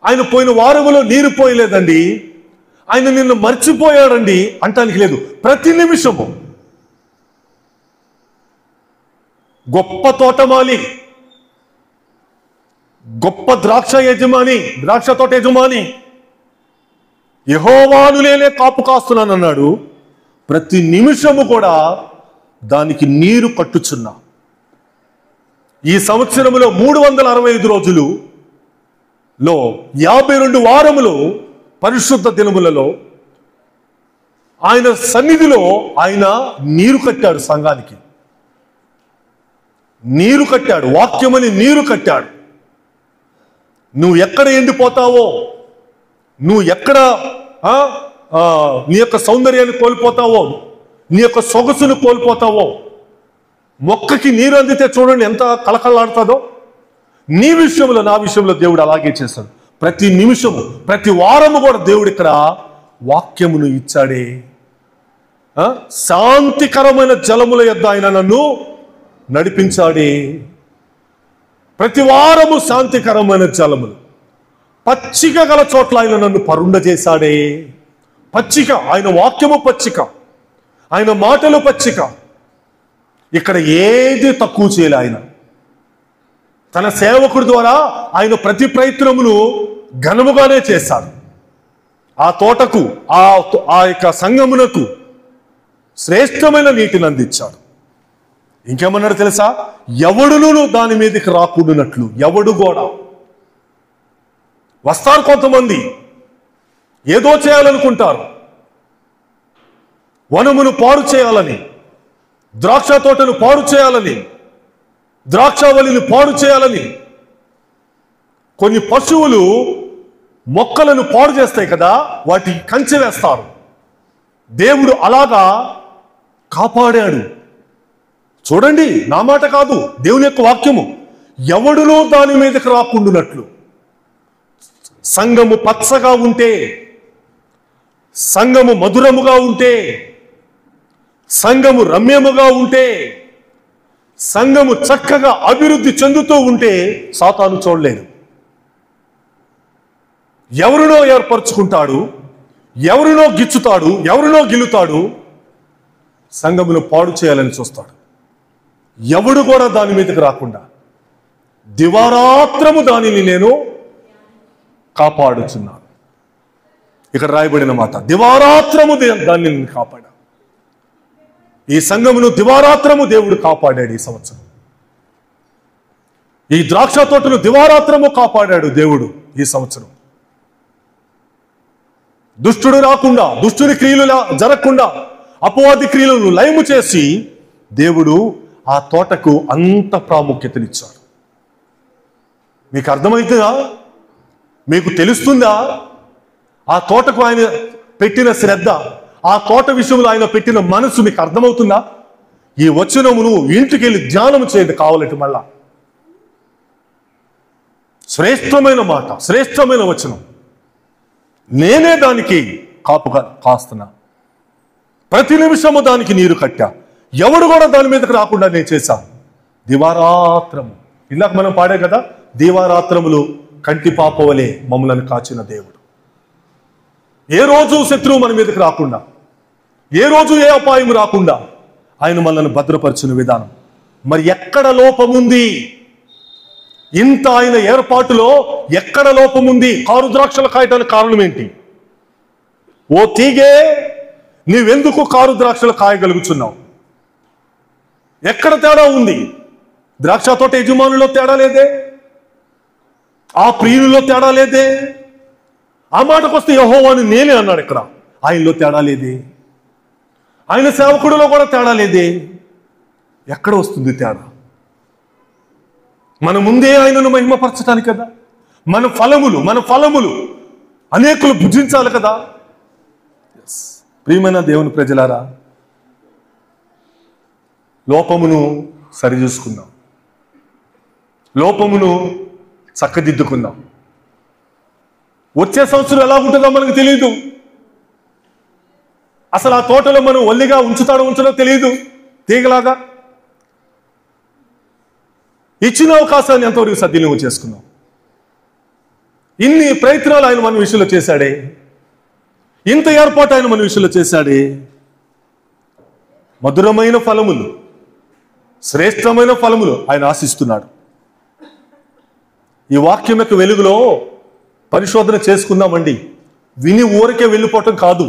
S1: ఆయన పోయిన వారములో నీరు పోయలేదండి, ఆయన నిన్ను మర్చిపోయాడండి అంటానికి లేదు. ప్రతి నిమిషము గొప్ప తోటమాలి, గొప్ప ద్రాక్ష యజమాని, ద్రాక్ష తోట యజమాని యెహోవాను నేనే కాపు కాస్తున్నాను అన్నాడు. ప్రతి నిమిషము కూడా దానికి నీరు కట్టుచున్నా. ఈ సంవత్సరములో 365 రోజులులో 52 వారములు పరిశుద్ధ దినములలో ఆయన సన్నిధిలో ఆయన నీరు కట్టాడు. సంఘానికి నీరు కట్టాడు, వాక్యమని నీరు కట్టాడు. నువ్వు ఎక్కడ ఎండిపోతావో, నువ్వు ఎక్కడ నీ యొక్క సౌందర్యాన్ని కోల్పోతావో, నీ యొక్క సొగసును కోల్పోతావో, మొక్కకి నీరు అందితే చూడండి ఎంత కలకలాడుతుందో. నీ విషయంలో, నా విషయంలో దేవుడు అలాగే చేశాడు. ప్రతి నిమిషము, ప్రతి వారము కూడా దేవుడు ఇక్కడ వాక్యమును ఇచ్చాడే. శాంతికరమైన జలముల యొద్ద ఆయన నన్ను నడిపించాడే. ప్రతి వారము శాంతికరమైన జలములు, పచ్చిక గల చోట్ల ఆయన నన్ను పరుండ చేశాడే. పచ్చిక, ఆయన వాక్యము పచ్చిక, ఆయన మాటలు పచ్చిక. ఇక్కడ ఏది తక్కువ చేయలే. ఆయన తన సేవకుడి ద్వారా ఆయన ప్రతి ప్రయత్నమును ఘనముగానే చేశాడు. ఆ తోటకు, ఆ యొక్క సంఘమునకు శ్రేష్టమైన నీటిని అందించాడు. ఇంకేమన్నాడు తెలుసా? ఎవడును దాని మీదకి రాకుండానట్లు. ఎవడు కూడా వస్తారు, కొంతమంది ఏదో చేయాలనుకుంటారు, వనమును పాడు చేయాలని, ద్రాక్ష తోటను పాడు చేయాలని, ద్రాక్షావళిని పాడు చేయాలని. కొన్ని పశువులు మొక్కలను పాడు చేస్తాయి కదా, వాటికి కంచె వేస్తారు. దేవుడు అలాగా కాపాడాడు. చూడండి, నా మాట కాదు, దేవుని యొక్క వాక్యము. ఎవడునూ దాని మీదకి రాకుండానట్లు. సంఘము పచ్చగా ఉంటే, సంఘము మధురముగా ఉంటే, సంఘము రమ్యముగా ఉంటే, సంఘము చక్కగా అభివృద్ధి చెందుతూ ఉంటే సాతాను చూడలేడు. ఎవరినో ఏర్పరచుకుంటాడు, ఎవరినో గిచ్చుతాడు, ఎవరినో గిలుతాడు, సంఘమును పాడు చేయాలని చూస్తాడు. ఎవడు కూడా దాని మీదకి రాకుండా దివారాత్రము దానిని నేను కాపాడుచున్నాను. ఇక్కడ రాయబడిన మాట, దివారాత్రము దాన్ని నేను కాపాడా. ఈ సంఘమును దివారాత్రము దేవుడు కాపాడాడు. ఈ సంవత్సరం ఈ ద్రాక్ష తోటను దివారాత్రము కాపాడాడు దేవుడు. ఈ సంవత్సరం దుష్టుడు రాకుండా, దుష్టుని క్రియలు జరగకుండా, అపవాది క్రియలను లయము చేసి దేవుడు ఆ తోటకు అంత ప్రాముఖ్యతనిచ్చాడు. మీకు అర్థమవుతుందా? మీకు తెలుస్తుందా? ఆ తోటకు ఆయన పెట్టిన శ్రద్ధ, ఆ తోట విషయంలో ఆయన పెట్టిన మనసు మీకు అర్థమవుతుందా? ఈ వచనమును ఇంటికి వెళ్ళి ధ్యానం చేయండి కావాలంటే. మళ్ళా శ్రేష్టమైన మాట, శ్రేష్టమైన వచనం. నేనే దానికి కాపుగా కాస్తున్నా, ప్రతి నిమిషము దానికి నీరు కట్టా, ఎవడు కూడా దాని మీదకి రాకుండా నేను చేశా. దివారాత్రము, ఇందాక మనం పాడే కదా, దివారాత్రములు కంటి పాపవలే మమ్మలను కాచిన దేవుడు. ఏ రోజు శత్రువు మన మీదకి రాకుండా, ఏ రోజు ఏ అపాయం రాకుండా ఆయన మనల్ని భద్రపరిచిన విధానం. మరి ఎక్కడ లోపముంది? ఇంత ఆయన ఏర్పాటులో ఎక్కడ లోపముంది? కారు ద్రాక్షలు కాయటానికి కారణం ఏంటి? ఓ తీగే, నీవెందుకు కారు ద్రాక్షలు కాయగలుగుతున్నావు? ఎక్కడ తేడా ఉంది? ద్రాక్ష తోట యజమానుల్లో తేడా లేదే, ఆ ప్రియుల్లో తేడా లేదే. ఆ మాటకు వస్తే యెహోవాను నేనే అన్నాడు. ఇక్కడ ఆయనలో తేడా లేదే, ఆయన సేవకుడిలో కూడా తేడా లేదే. ఎక్కడ వస్తుంది తేడా? మన ముందే ఆయనను మహిమపరచటానికి కదా. మన ఫలములు అనేకులు భుజించాలి కదా. ప్రియమైన దేవుని ప్రజలారా, లోపమును సరిచూసుకుందాం, లోపమును చక్కదిద్దుకుందాం. వచ్చే సంవత్సరం ఎలా ఉంటుందో మనకు తెలియదు. అసలు ఆ తోటలో మనం ఒల్లిగా ఉంచుతాడో తెలియదు. తీగలాగా ఇచ్చిన అవకాశాన్ని ఎంతవరకు సద్వినియోగం చేసుకున్నాం? ఇన్ని ప్రయత్నాలు ఆయన మన విషయంలో చేశాడే, ఇంత ఏర్పాటు ఆయన మన విషయంలో చేశాడే. మధురమైన ఫలములు, శ్రేష్టమైన ఫలములు ఆయన ఆశిస్తున్నాడు. ఈ వాక్యం యొక్క వెలుగులో పరిశోధన చేసుకుందామండి. విని ఊరికే వెళ్ళిపోవటం కాదు.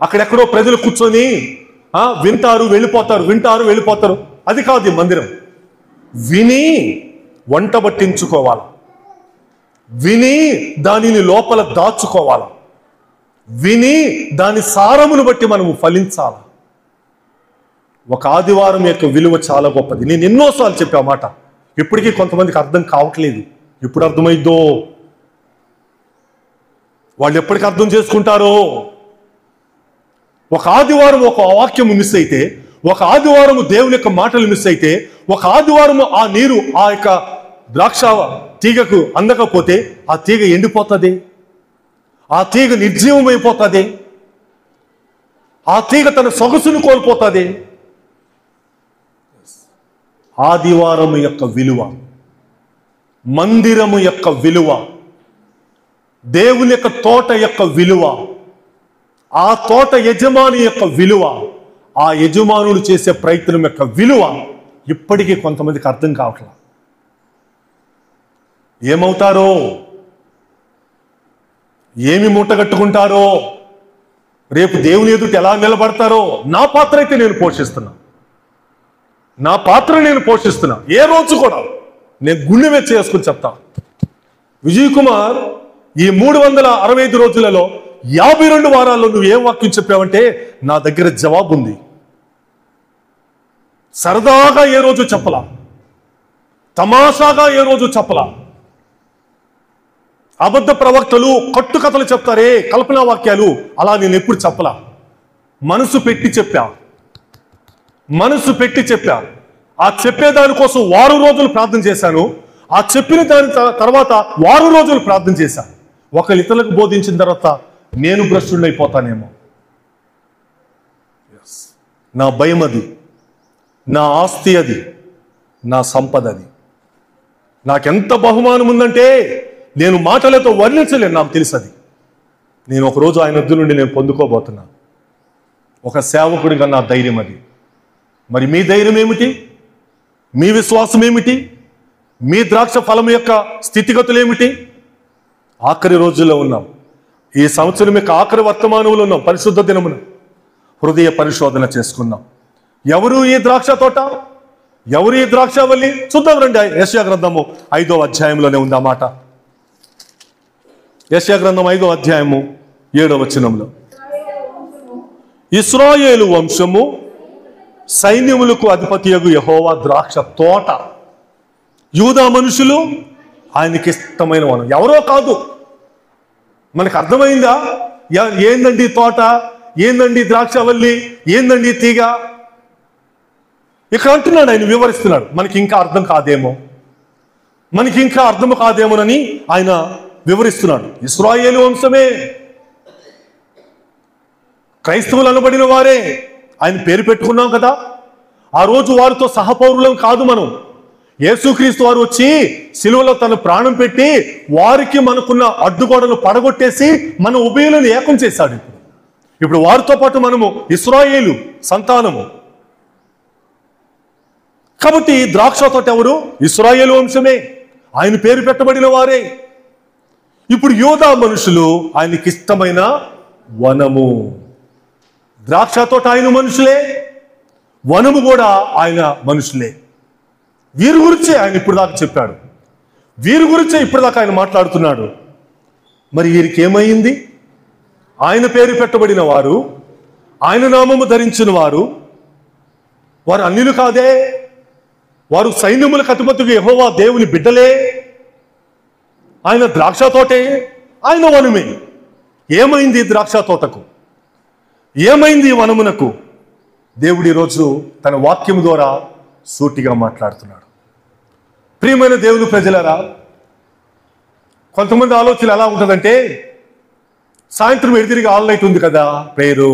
S1: అక్కడెక్కడో ప్రజలు కూర్చొని వింటారు వెళ్ళిపోతారు, అది కాదు ఈ మందిరం. విని వంట పట్టించుకోవాలి, విని దానిని లోపల దాచుకోవాలి, విని దాని సారమును బట్టి మనము ఫలించాలి. ఒక ఆదివారం యొక్క విలువ చాలా గొప్పది. నేను ఎన్నోసార్లు చెప్పా మాట, ఇప్పటికీ కొంతమందికి అర్థం కావట్లేదు. ఎప్పుడు అర్థమైద్దో, వాళ్ళు ఎప్పటికీ అర్థం చేసుకుంటారో. ఒక ఆదివారం ఒక వాక్యం మిస్ అయితే, ఒక ఆదివారము దేవుని యొక్క మాటలు మిస్ అయితే, ఒక ఆదివారము ఆ నీరు ఆ యొక్క ద్రాక్ష తీగకు అందకపోతే ఆ తీగ ఎండిపోతుంది, ఆ తీగ నిర్జీవమైపోతుంది, ఆ తీగ తన సొగసును కోల్పోతుంది. ఆదివారము యొక్క విలువ, మందిరము యొక్క విలువ, దేవుని యొక్క తోట యొక్క విలువ, ఆ తోట యజమాని యొక్క విలువ, ఆ యజమానుడు చేసే ప్రయత్నం యొక్క విలువ ఇప్పటికీ కొంతమందికి అర్థం కావట్లేదు. ఏమవుతారో, ఏమి మూటగట్టుకుంటారో, రేపు దేవుని ఎదుట ఎలా నిలబడతారో. నా పాత్ర అయితే నేను పోషిస్తున్నా. ఏ రోజు కూడా నేను గుండె మీద చేసుకుని చెప్తా. విజయ్ కుమార్, ఈ 365 రోజులలో 52 వారాల్లో నువ్వు ఏం వాక్యం చెప్పావంటే నా దగ్గర జవాబు ఉంది. సరదాగా ఏ రోజు చెప్పలా, తమాషాగా ఏ రోజు చెప్పలా. అబద్ధ ప్రవక్తలు కట్టుకథలు చెప్తారే, కల్పనా వాక్యాలు, అలా నేను ఎప్పుడు చెప్పలా. మనసు పెట్టి చెప్పా. ఆ చెప్పేదానికోసం 6 రోజులు ప్రార్థన చేశాను. ఆ చెప్పిన దాని తర్వాత 6 రోజులు ప్రార్థన చేశాను. ఒకళ్ళు ఇతరులకు బోధించిన తర్వాత నేను భ్రష్టుడిని అయిపోతానేమో. నా భయం అది, నా ఆస్తి అది, నా సంపద అది. నాకెంత బహుమానం ఉందంటే నేను మాటలతో వర్ణించలేను. నాకు తెలుసు అది. నేను ఒకరోజు ఆయన వద్ద నుండి నేను పొందుకోబోతున్నా. ఒక సేవకుడిగా నా ధైర్యం అది. మరి మీ ధైర్యం ఏమిటి? మీ విశ్వాసం ఏమిటి? మీ ద్రాక్ష ఫలం యొక్క స్థితిగతులు ఏమిటి? ఆఖరి రోజుల్లో ఉన్నాం. ఈ సంవత్సరం యొక్క ఆఖరి వర్తమానంలో ఉన్నాం. పరిశుద్ధ దినమున హృదయ పరిశోధన చేసుకున్నాం. ఎవరు ఈ ద్రాక్ష తోట? ఎవరు ఈ ద్రాక్షవల్లి? చూద్దాం రండి. యెషయా గ్రంథము 5వ అధ్యాయంలోనే ఉంది ఆ మాట. యెషయా గ్రంథం 5వ అధ్యాయము 7వ వచనంలో, ఇశ్రాయేలు వంశము సైన్యములకు అధిపతియగు యెహోవా ద్రాక్ష తోట. యూదా మనుషులు ఆయనకి ఇష్టమైన వనం. ఎవరో కాదు. మనకు అర్థమైందా? ఏందండి తోట, ఏందండి ద్రాక్షవల్లి, ఏందండి తీగ? ఇక్కడ అంటున్నాడు, ఆయన వివరిస్తున్నాడు. మనకి ఇంకా అర్థం కాదేమో, మనకి ఇంకా అర్థం కాదేమోనని ఆయన వివరిస్తున్నాడు. ఇశ్రాయేలు వంశమే, క్రైస్తవులు అనబడిన వారే. ఆయన పేరు పెట్టుకున్నాం కదా. ఆ రోజు వారితో సహపౌరులం కాదు మనం. యేసుక్రీస్తు వారు వచ్చి సిలువలో తన ప్రాణం పెట్టి వారికి మనకున్న అడ్డుగోడలు పడగొట్టేసి మన ఉభయులను ఏకం చేశాడు. ఇప్పుడు వారితో పాటు మనము ఇశ్రాయేలు సంతానము. కాబట్టి ద్రాక్ష తోట ఎవరు? ఇశ్రాయేలు వంశమే, ఆయన పేరు పెట్టబడిన వారే. ఇప్పుడు యూదా మనుషులు ఆయనకి ఇష్టమైన వనము. ద్రాక్ష తోట ఆయన మనుషులే, వనము కూడా ఆయన మనుషులే. వీరి గురించే ఆయన ఇప్పుడు దాకా చెప్పాడు. వీరి గురించే ఇప్పుడు దాకా ఆయన మాట్లాడుతున్నాడు. మరి వీరికి ఏమైంది? ఆయన పేరు పెట్టబడిన వారు, ఆయన నామము ధరించిన వారు, వారు అన్యులు కాదే. వారు సైన్యములకు అధిపతిగా యెహోవా దేవుని బిడ్డలే. ఆయన ద్రాక్ష తోటే, ఆయన వనమే. ఏమైంది ద్రాక్ష తోటకు? ఏమైంది వనమునకు? దేవుడు ఈరోజు తన వాక్యము ద్వారా సూటిగా మాట్లాడుతున్నాడు. ప్రియమైన దేవుని ప్రజలారా, కొంతమంది ఆలోచన ఎలా ఉంటుందంటే, సాయంత్రం ఎడితిరిగి ఆల్ నైట్ ఉంది కదా ప్రేయరు,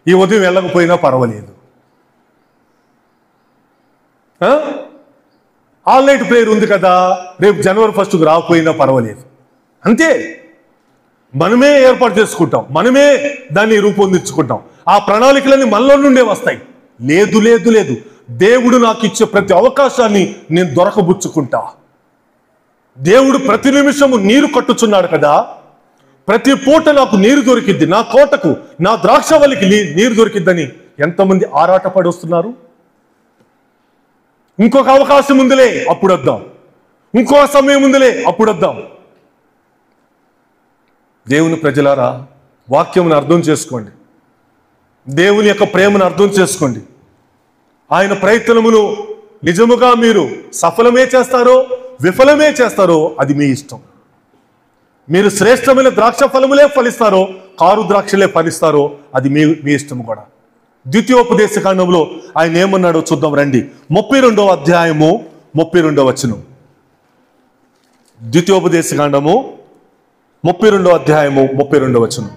S1: ఈ ఉదయం వెళ్ళకపోయినా పర్వాలేదు. ఆల్ నైట్ ప్రేయర్ ఉంది కదా, రేపు జనవరి 1కు రాకపోయినా పర్వాలేదు. అంతే, మనమే ఏర్పాటు చేసుకుంటాం, మనమే దాన్ని రూపొందించుకుంటాం. ఆ ప్రణాళికలన్నీ మనలో నుండే వస్తాయి. లేదు లేదు లేదు, దేవుడు నాకు ఇచ్చే ప్రతి అవకాశాన్ని నేను దొరకబుచ్చుకుంటా. దేవుడు ప్రతి నిమిషము నీరు కట్టుచున్నాడు కదా, ప్రతి పూట నాకు నీరు దొరికిద్ది, నా తోటకు, నా ద్రాక్షవల్లికి నీరు దొరికిద్దని ఎంతమంది ఆరాటపడి వస్తున్నారు. ఇంకొక అవకాశం ఉందిలే అప్పుడు వద్దాం, ఇంకొక సమయం ఉందిలే అప్పుడు వద్దాం. దేవుని ప్రజలారా, వాక్యమును అర్థం చేసుకోండి. దేవుని యొక్క ప్రేమను అర్థం చేసుకోండి. ఆయన ప్రయత్నమును నిజముగా మీరు సఫలమే చేస్తారో విఫలమే చేస్తారో అది మీ ఇష్టం. మీరు శ్రేష్టమైన ద్రాక్ష ఫలములే ఫలిస్తారో కారు ద్రాక్షలే ఫలిస్తారో అది మీ ఇష్టం కూడా. ద్వితీయోపదేశ కాండంలో ఆయన ఏమన్నాడో చూద్దాం రండి. 32వ అధ్యాయము 32వ వచనం. ద్వితీయోపదేశ కాండము 32వ అధ్యాయము 32వ వచనం.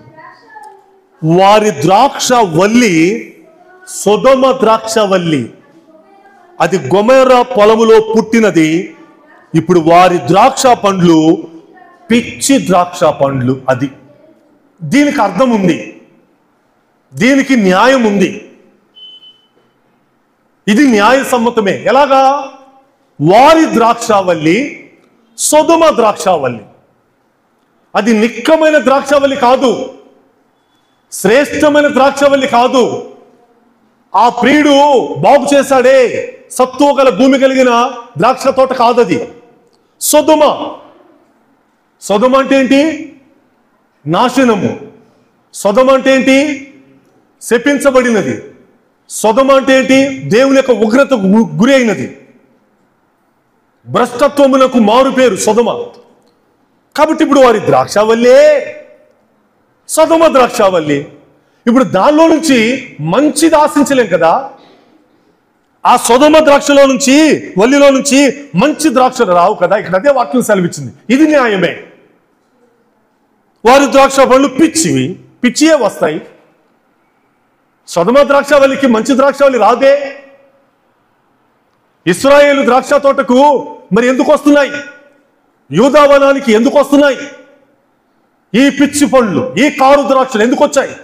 S1: వారి ద్రాక్ష వల్లి సొదొమ ద్రాక్ష వల్లి, అది గొమొర్రా పొలములో పుట్టినది. ఇప్పుడు వారి ద్రాక్ష పండ్లు పిచ్చి ద్రాక్ష పండ్లు. అది దీనికి అర్థం ఉంది, దీనికి న్యాయం ఉంది. ఇది న్యాయసమ్మతమే. ఎలాగా? వారి ద్రాక్షావల్లి సొదొమ ద్రాక్షావల్లి. అది నిక్కమైన ద్రాక్షావల్లి కాదు, శ్రేష్టమైన ద్రాక్షావల్లి కాదు. ఆ ప్రియుడు బాగు చేశాడే సత్తువ గల భూమి కలిగిన ద్రాక్ష తోట కాదది. సొదొమ. సొదొమ అంటే ఏంటి? నాశనము. సొదొమ అంటే ఏంటి? శపించబడినది. సొదొమ అంటే ఏంటి? దేవుని యొక్క ఉగ్రతకు గురి అయినది. భ్రష్టత్వమునకు మారు పేరు సొదొమ. కాబట్టి ఇప్పుడు వారి ద్రాక్షావల్లే సొదొమ ద్రాక్షావల్లి. ఇప్పుడు దానిలో నుంచి మంచిది ఆశించలేం కదా. ఆ సొదొమ ద్రాక్షలో నుంచి, వల్లిలో నుంచి మంచి ద్రాక్షలు రావు కదా. ఇక్కడ అదే వాక్యం సెలవిచ్చింది. ఇది న్యాయమే. వారి ద్రాక్ష పళ్ళు పిచ్చివి, పిచ్చియే వస్తాయి. సొదొమ ద్రాక్షావల్లికి మంచి ద్రాక్షావల్లి రాదే. ఇశ్రాయేలు ద్రాక్ష తోటకు మరి ఎందుకు వస్తున్నాయి? యూదావనానికి ఎందుకు వస్తున్నాయి ఈ పిచ్చి పండ్లు, ఈ కారు ద్రాక్షలు ఎందుకు వచ్చాయి?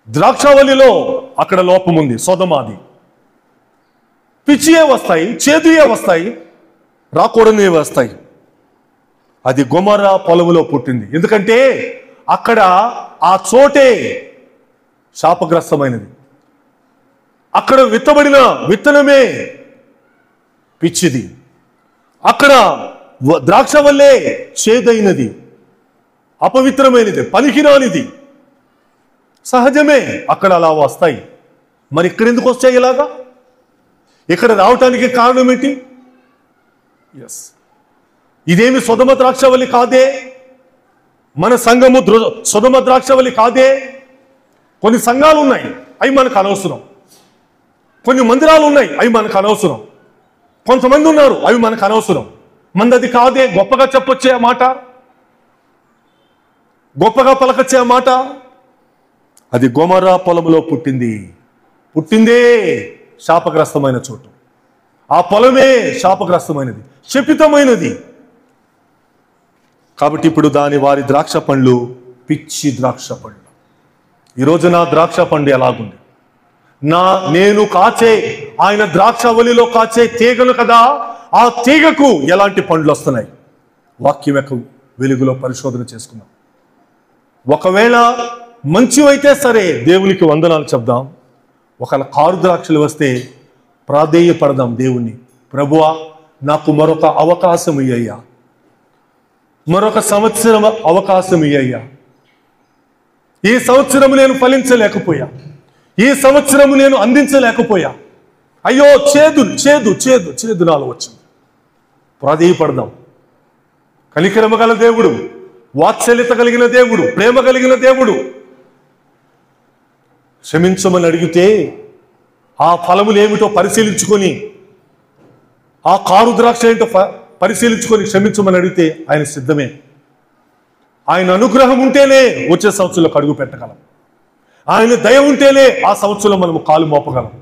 S1: ద్రాక్షావల్లిలో అక్కడ లోపం ఉంది, సొదొమది. పిచ్చియే వస్తాయి, చేదుయే వస్తాయి, రాకూడనివే వస్తాయి. అది గొమొర్రా పొలములో పుట్టింది. ఎందుకంటే అక్కడ ఆ చోటే శాపగ్రస్తమైనది. అక్కడ విత్తబడిన విత్తనమే పిచ్చిది. అక్కడ ద్రాక్ష వల్లే చేదైనది, అపవిత్రమైనది, పనికిరానిది. సహజమే అక్కడ అలా వస్తాయి. మరి ఇక్కడ ఎందుకు వస్తాయి ఇలాగా? ఇక్కడ రావటానికి కారణం ఏంటి? ఇదేమి సొదమ ద్రాక్షవల్లి కాదే, మన సంఘము సొదమ ద్రాక్షవల్లి కాదే. కొన్ని సంఘాలు ఉన్నాయి, అవి మనకు అనవసరం. కొన్ని మందిరాలు ఉన్నాయి, అవి మనకు అనవసరం. కొంతమంది ఉన్నారు, అవి మనకు అనవసరం. మందది కాదే. గొప్పగా చెప్పొచ్చే ఆ మాట, గొప్పగా పలకొచ్చే ఆ మాట. అది గొమొర్రా పొలములో పుట్టిందే శాపగ్రస్తమైన చోటు. ఆ పొలమే శాపగ్రస్తమైనది, శపితమైనది. కాబట్టి ఇప్పుడు వారి ద్రాక్ష పండ్లు పిచ్చి ద్రాక్ష పండ్లు. ఈరోజు నా ద్రాక్ష పండు ఎలాగుంది? నేను కాచే ఆయన ద్రాక్షవల్లిలో కాచే తీగను కదా, ఆ తీగకు ఎలాంటి పండ్లు వస్తున్నాయి? వాక్యం యొక్క వెలుగులో పరిశోధన చేసుకుందాం. ఒకవేళ మంచివైతే సరే, దేవునికి వందనాలు చెప్దాం. ఒకవేళ కారు ద్రాక్షలు వస్తే ప్రాధేయపడదాం దేవుణ్ణి. ప్రభువా, నాకు మరొక అవకాశం ఇయ్యయ్యా, మరొక సంవత్సరం అవకాశం ఇయ్యయ్యా. ఈ సంవత్సరం నేను ఫలించలేకపోయా, ఈ సంవత్సరం నేను అందించలేకపోయా. అయ్యో, చేదు చేదు చేదు చేదు నాలో వచ్చింది. ప్రాధేయపడదాం. కనికరమ గల దేవుడు, వాత్సల్యత కలిగిన దేవుడు, ప్రేమ కలిగిన దేవుడు. క్షమించమని అడిగితే ఆ ఫలములు ఏమిటో పరిశీలించుకొని, ఆ కారు ద్రాక్ష ఏంటో పరిశీలించుకొని క్షమించమని అడిగితే ఆయన సిద్ధమే. ఆయన అనుగ్రహం ఉంటేనే వచ్చే సంవత్సరంలో అడుగు పెట్టగలం. ఆయన దయ ఉంటేనే ఆ సంవత్సరంలో మనము కాలు మోపగలం.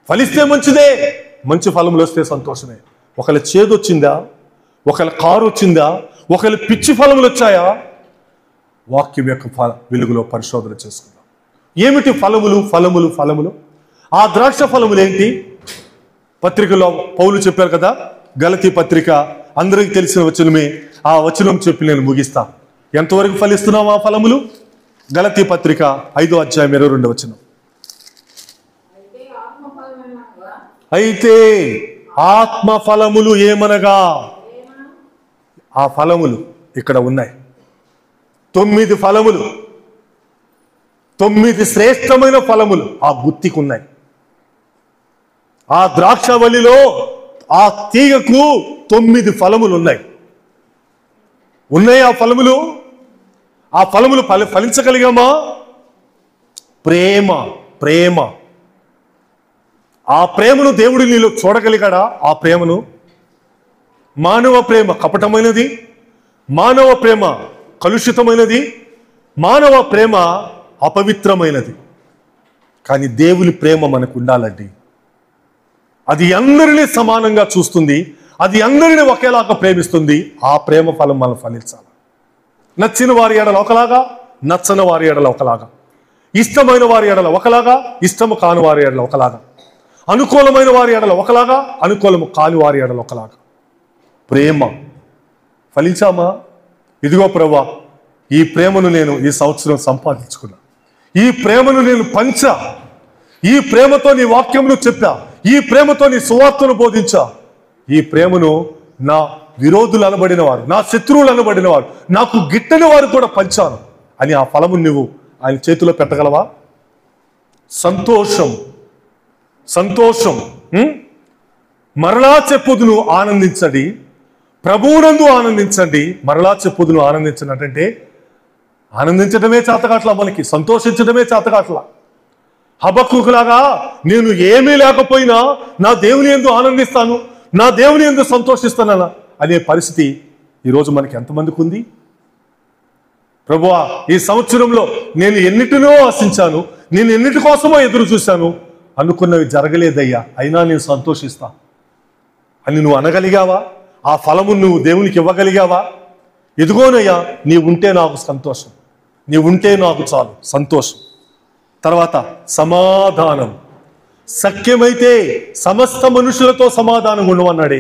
S1: ఫలిస్తే మంచిదే, మంచి ఫలములు వస్తే సంతోషమే. ఒకవేళ చేదు వచ్చిందా, ఒకవేళ కారు వచ్చిందా, ఒకవేళ పిచ్చి ఫలములు వచ్చాయా? వాక్యం యొక్క వెలుగులో పరిశోధన చేసుకుందాం. ఏమిటి ఫలములు? ఫలములు ఫలములు ఆ ద్రాక్ష ఫలములు ఏంటి? పత్రికలో పౌలు చెప్పారు కదా, గలతీ పత్రిక అందరికీ తెలిసిన వచనమే. ఆ వచనం చెప్పి నేను ముగిస్తా. ఎంతవరకు ఫలిస్తున్నాం ఆ ఫలములు? గలతీ పత్రిక 5వ అధ్యాయం 22వ వచనం. అయితే ఆత్మ ఫలములు ఏమనగా, ఆ ఫలములు ఇక్కడ ఉన్నాయి. 9 ఫలములు, 9 శ్రేష్టమైన ఫలములు ఆ గుత్తికి ఉన్నాయి. ఆ ద్రాక్షవల్లిలో ఆ తీగకు 9 ఫలములు ఉన్నాయి. ఆ ఫలములు. ఆ ఫలములు ఫలించగలిగామా? ప్రేమ, ప్రేమ. ఆ ప్రేమను దేవుడు నీలో చూడగలిగాడా? ఆ ప్రేమను. మానవ ప్రేమ కపటమైనది, మానవ ప్రేమ కలుషితమైనది, మానవ ప్రేమ అపవిత్రమైనది. కానీ దేవుని ప్రేమ మనకు ఉండాలండి. అది అందరినీ సమానంగా చూస్తుంది, అది అందరినీ ఒకేలాగా ప్రేమిస్తుంది. ఆ ప్రేమ ఫలం మనం ఫలించాలి. నచ్చిన వారి ఎడల ఒకలాగా, నచ్చని వారి ఎడల ఒకలాగా, ఇష్టమైన వారి ఎడల ఒకలాగా, ఇష్టము కాని వారి ఎడల ఒకలాగా, అనుకూలమైన వారి ఎడల ఒకలాగా, అనుకూలము కాని వారి ఎడల ఒకలాగా. ప్రేమ ఫలించామా? ఇదిగో ప్రభువా, ఈ ప్రేమను నేను ఈ సంవత్సరం సంపాదించుకున్నా, ఈ ప్రేమను నేను పంచా, ఈ ప్రేమతో నీ వాక్యమును చెప్పా, ఈ ప్రేమతో నీ సువార్తను బోధించా, ఈ ప్రేమను నా విరోధులు అనబడిన వారు, నా శత్రువులు అనబడిన వారు, నాకు గిట్టని వారు కూడా పంచాను అని ఆ ఫలము నువ్వు ఆయన చేతిలో పెట్టగలవా? సంతోషం, సంతోషం. మరలా చెప్పుదును ఆనందించండి, ప్రభువునందు ఆనందించండి. మరలా చెప్పుదును ఆనందించండి అంటే ఆనందించడమే చేతకాట్లా, మనకి సంతోషించడమే చేతకాట్లా. హబక్కులాగా నేను ఏమీ లేకపోయినా నా దేవుని యందు ఆనందిస్తాను, నా దేవుని యందు సంతోషిస్తానన్నా అనే పరిస్థితి ఈరోజు మనకి ఎంతమందికి ఉంది? ప్రభువా, ఈ సంవత్సరంలో నేను ఎన్నిటినో ఆశించాను, నేను ఎన్నిటి కోసమో ఎదురు చూశాను, అనుకున్నవి జరగలేదయ్యా, అయినా నేను సంతోషిస్తా అని నువ్వు అనగలిగావా? ఆ ఫలము నువ్వు దేవునికి ఇవ్వగలిగావా? ఎదుగోనయ్యా, నీ ఉంటే నాకు సంతోషం, నీ ఉంటే నాకు చాలు, సంతోషం. తర్వాత సమాధానం. సఖ్యమైతే సమస్త మనుషులతో సమాధానంగా ఉండమన్నాడే.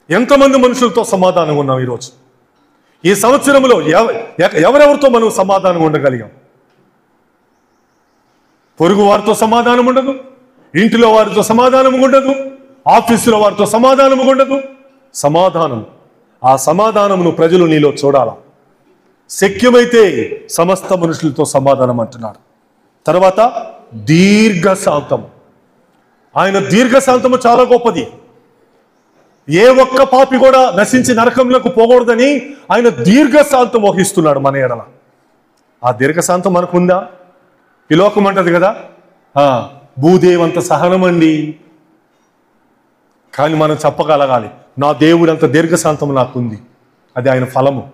S1: ఎంతమంది మనుషులతో సమాధానంగా ఉన్నాం ఈరోజు? ఈ సంవత్సరంలో ఎవరెవరితో మనం సమాధానంగా ఉండగలిగాం? పొరుగు వారితో సమాధానం ఉండదు, ఇంటిలో వారితో సమాధానం ఉండదు, ఆఫీసులో వారితో సమాధానం ఉండదు. సమాధానం, ఆ సమాధానమును ప్రజలు నీలో చూడాలా. శక్యమైతే సమస్త మనుషులతో సమాధానం అంటున్నాడు. తర్వాత దీర్ఘశాంతము. ఆయన దీర్ఘశాంతము చాలా గొప్పది. ఏ ఒక్క పాపి కూడా నశించి నరకంలోకి పోకూడదని ఆయన దీర్ఘశాంతం వహిస్తున్నాడు మన ఎడల. ఆ దీర్ఘశాంతం మనకుందా? ఈ లోకం అంటది కదా, భూదేవంత సహనం అండి. కానీ మనం చెప్పగలగాలి, నా దేవుడు అంత దీర్ఘశాంతం నాకుంది. అది ఆయన ఫలము.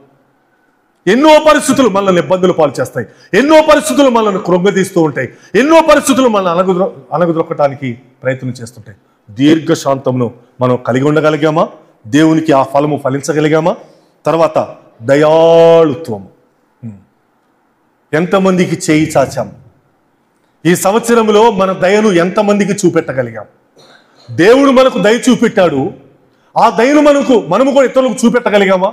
S1: ఎన్నో పరిస్థితులు మనల్ని ఇబ్బందులు పాలు చేస్తాయి, ఎన్నో పరిస్థితులు మనల్ని కృంగదీస్తూ ఉంటాయి, ఎన్నో పరిస్థితులు మనల్ని అనగదొక్కటానికి ప్రయత్నం చేస్తుంటాయి. దీర్ఘశాంతమును మనం కలిగి ఉండగలిగామా? దేవునికి ఆ ఫలము ఫలించగలిగామా? తర్వాత దయాళుత్వము. ఎంతమందికి చేయి చాచాము? ఈ సంవత్సరంలో మన దయను ఎంతమందికి చూపెట్టగలిగాం? దేవుడు మనకు దయ చూపెట్టాడు, ఆ దయను మనము కూడా ఇతరులకు చూపెట్టగలిగామా?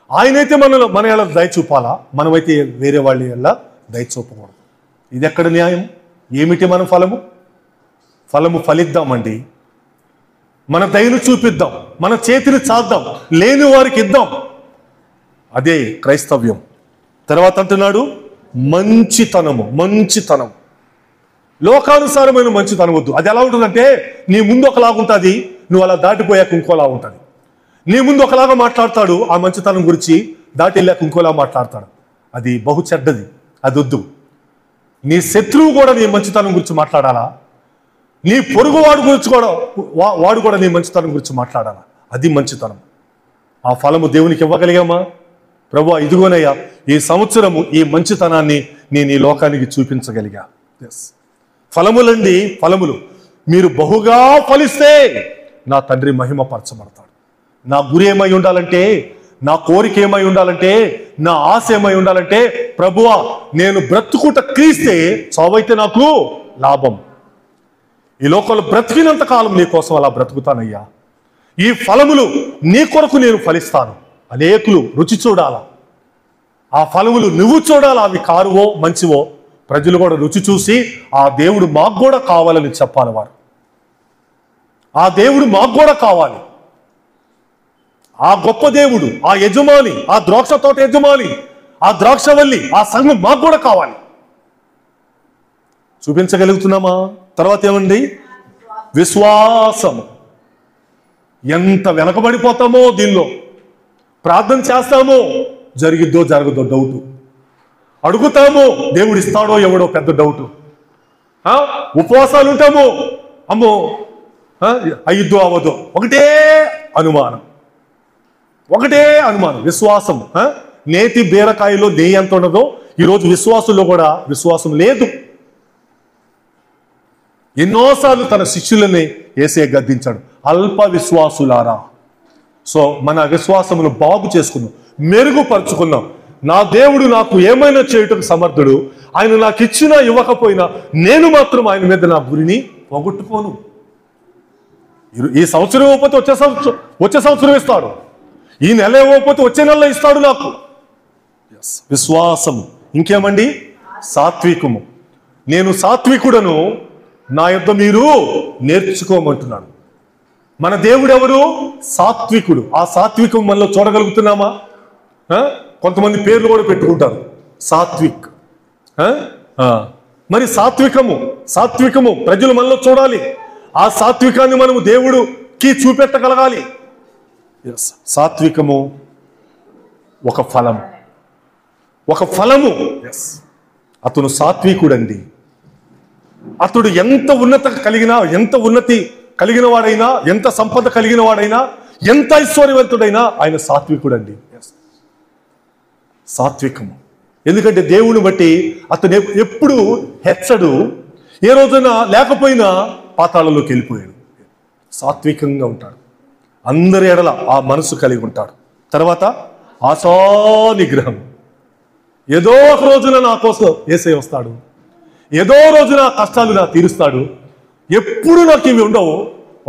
S1: ఆయనైతే మన ఎలా దయ చూపాలా, మనమైతే వేరే వాళ్ళ ఎలా దయ చూపకూడదు. ఇది ఎక్కడ న్యాయం? ఏమిటి మన ఫలము ఫలిద్దామండి. మన దయను చూపిద్దాం, మన చేతిని చాద్దాం, లేని వారికి ఇద్దాం. అదే క్రైస్తవ్యం. తర్వాత అంటున్నాడు మంచితనం. లోకానుసారమైన మంచితనం వద్దు. అది ఎలా ఉంటుందంటే, నీ ముందు ఒకలాగుంటుంది, నువ్వు అలా దాటిపోయాక ఇంకోలా ఉంటుంది. నీ ముందు ఒకలాగా మాట్లాడతాడు, ఆ మంచితనం గురించి దాటి వెళ్ళాక ఇంకోలా మాట్లాడతాడు. అది బహు చెడ్డది, అది వద్దు. నీ శత్రువు కూడా నీ మంచితనం గురించి మాట్లాడాలా, నీ పొరుగు వాడు కూడా నీ మంచితనం గురించి మాట్లాడాలా. అది మంచితనం. ఆ ఫలము దేవునికి ఇవ్వగలిగామా? ప్రభువా, ఇదిగోనయ్యా, ఈ సంవత్సరము ఈ మంచితనాన్ని నేను ఈ లోకానికి చూపించగలిగా. ఫలములండి, ఫలములు. మీరు బహుగా ఫలిస్తే నా తండ్రి మహిమపరచబడతాడు. నా గురి ఏమై ఉండాలంటే, నా కోరిక ఏమై ఉండాలంటే, నా ఆశ ఏమై ఉండాలంటే, ప్రభువా, నేను బ్రతుకుట క్రీస్తే, చావైతే నాకు లాభం. ఈ లోకంలో బ్రతికినంత కాలం నీ కోసం అలా బ్రతుకుతానయ్యా. ఈ ఫలములు నీ కొరకు నేను ఫలిస్తాను. అనేకులు రుచి చూడాలా, ఆ ఫలములు నువ్వు చూడాలా. అవి కారువో మంచివో ప్రజలు కూడా రుచి చూసి, ఆ దేవుడు మాకు కూడా కావాలని చెప్పాలి. వారు ఆ దేవుడు మాకు కూడా కావాలి. ఆ గొప్ప దేవుడు, ఆ యజమాని, ఆ ద్రాక్ష తోట యజమాని, ఆ ద్రాక్షవల్లి, ఆ సంఘం మాకు కూడా కావాలి. చూపించగలుగుతున్నామా? తర్వాత ఏమండి? విశ్వాసం. ఎంత వెనకబడిపోతామో దీనిలో. ప్రార్థన చేస్తామో, జరిగిద్దో జరగదో డౌటు. అడుగుతామో, దేవుడు ఇస్తాడో ఎవడో పెద్ద డౌటు. ఉపవాసాలు ఉంటామో, అమ్మో అయ్యిద్దో అవదో, ఒకటే అనుమానం. విశ్వాసం. నేతి బీరకాయలో నెయ్యి ఎంత ఉండదో, ఈరోజు విశ్వాసుల్లో కూడా విశ్వాసం లేదు. ఎన్నోసార్లు తన శిష్యులని యేసయ్య గద్దించాడు, అల్ప విశ్వాసులారా. సో మన విశ్వాసమును బాగు చేసుకున్నాం, మెరుగుపరుచుకున్నాం. నా దేవుడు నాకు ఏమైనా చేయటం సమర్థుడు. ఆయన నాకు ఇచ్చినా ఇవ్వకపోయినా నేను మాత్రం ఆయన మీద నా గురిని పోగొట్టుకోను. ఈ సంవత్సరం ఇవ్వకపోతే వచ్చే సంవత్సరం ఇస్తాడు. ఈ నెల ఇవ్వకపోతే వచ్చే నెలలో ఇస్తాడు నాకు. విశ్వాసం. ఇంకేమండి? సాత్వికము. నేను సాత్వికుడను, నా యొద్ద మీరు నేర్చుకోమంటున్నాడు. మన దేవుడు ఎవరు? సాత్వికుడు. ఆ సాత్వికం మనలో చూడగలుగుతున్నామా? కొంతమంది పేర్లు కూడా పెట్టుకుంటారు, సాత్విక్. మరి సాత్వికము ప్రజలు మనలో చూడాలి. ఆ సాత్వికాన్ని మనము దేవుడికి చూపెట్టగలగాలి. సాత్వికము ఒక ఫలము. అతను సాత్వికుడండి. అతడు ఎంత ఉన్నతి కలిగిన వాడైనా, ఎంత సంపద కలిగిన వాడైనా, ఎంత ఐశ్వర్యవంతుడైనా ఆయన సాత్వికుడండి. సాత్వికము. ఎందుకంటే దేవుని బట్టి అతను ఎప్పుడు హెచ్చడు, ఏ రోజున లేకపోయినా పాతాళంలోకి వెళ్ళిపోయాడు. సాత్వికంగా ఉంటాడు, అందరి ఎడల ఆ మనసు కలిగి ఉంటాడు. తర్వాత ఆశానిగ్రహం. ఏదో ఒక రోజున నా కోసం యేసయ్య వస్తాడు, ఏదో రోజున కష్టాలు నా తీరుస్తాడు, ఎప్పుడు నాకు ఇవి ఉండవు,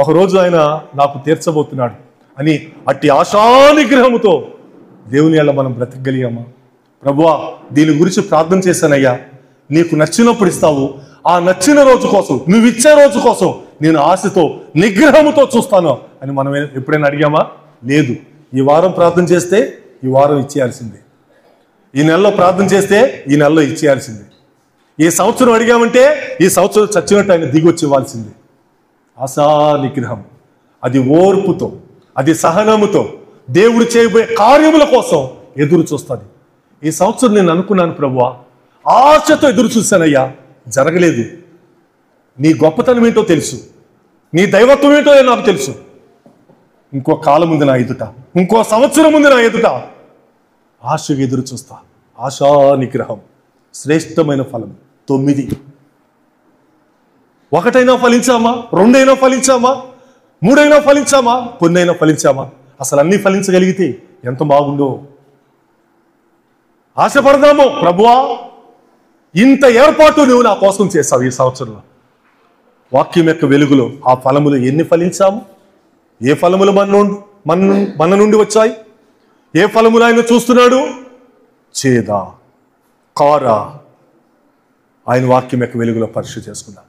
S1: ఒకరోజు ఆయన నాకు తీర్చబోతున్నాడు అని అట్టి ఆశానిగ్రహముతో దేవుని వల్ల మనం బ్రతకగలిగామా? ప్రభువా, దీని గురించి ప్రార్థన చేశానయ్యా, నీకు నచ్చినప్పుడు ఇస్తావు, ఆ నచ్చిన రోజు కోసం, నువ్వు ఇచ్చే రోజు కోసం నేను ఆశతో నిగ్రహముతో చూస్తాను అని మనం ఎప్పుడైనా అడిగామా? లేదు. ఈ వారం ప్రార్థన చేస్తే ఈ వారం ఇచ్చేయాల్సిందే, ఈ నెలలో ప్రార్థన చేస్తే ఈ నెలలో ఇచ్చేయాల్సిందే, ఈ సంవత్సరం అడిగామంటే ఈ సంవత్సరం చచ్చినట్టు ఆయన దిగొచ్చి ఇవ్వాల్సిందే. ఆశా నిగ్రహం, అది ఓర్పుతో, అది సహనముతో దేవుడు చేయబోయే కార్యముల కోసం ఎదురు చూస్తుంది. ఈ సంవత్సరం నేను అనుకున్నాను ప్రభువా, ఆశతో ఎదురు చూశానయ్యా, జరగలేదు. నీ గొప్పతనం ఏంటో తెలుసు, నీ దైవత్వం ఏంటో నాకు తెలుసు. ఇంకో కాలం ఉంది నా ఎదుట, ఇంకో సంవత్సరం ఉంది నా ఎదుట, ఆశగా ఎదురు చూస్తా. ఆశా నిగ్రహం శ్రేష్టమైన ఫలం 9. ఒకటైనా ఫలించామా? రెండైనా ఫలించామా? మూడైనా ఫలించామా? కొన్నైనా ఫలించామా? అసలు అన్నీ ఫలించగలిగితే ఎంత బాగుందో. ఆశపడదాము, ప్రభువా ఇంత ఏర్పాటు నువ్వు నా కోసం చేస్తావు ఈ సంవత్సరంలో. వాక్యం యొక్క వెలుగులో ఆ ఫలములు ఎన్ని ఫలించాము? ఏ ఫలములు మన నుండి వచ్చాయి? ఏ ఫలములు ఆయన చూస్తున్నాడు? చేదా, కారా? ఆయన వాక్యం యొక్క వెలుగులో పరీక్ష చేసుకుందాం.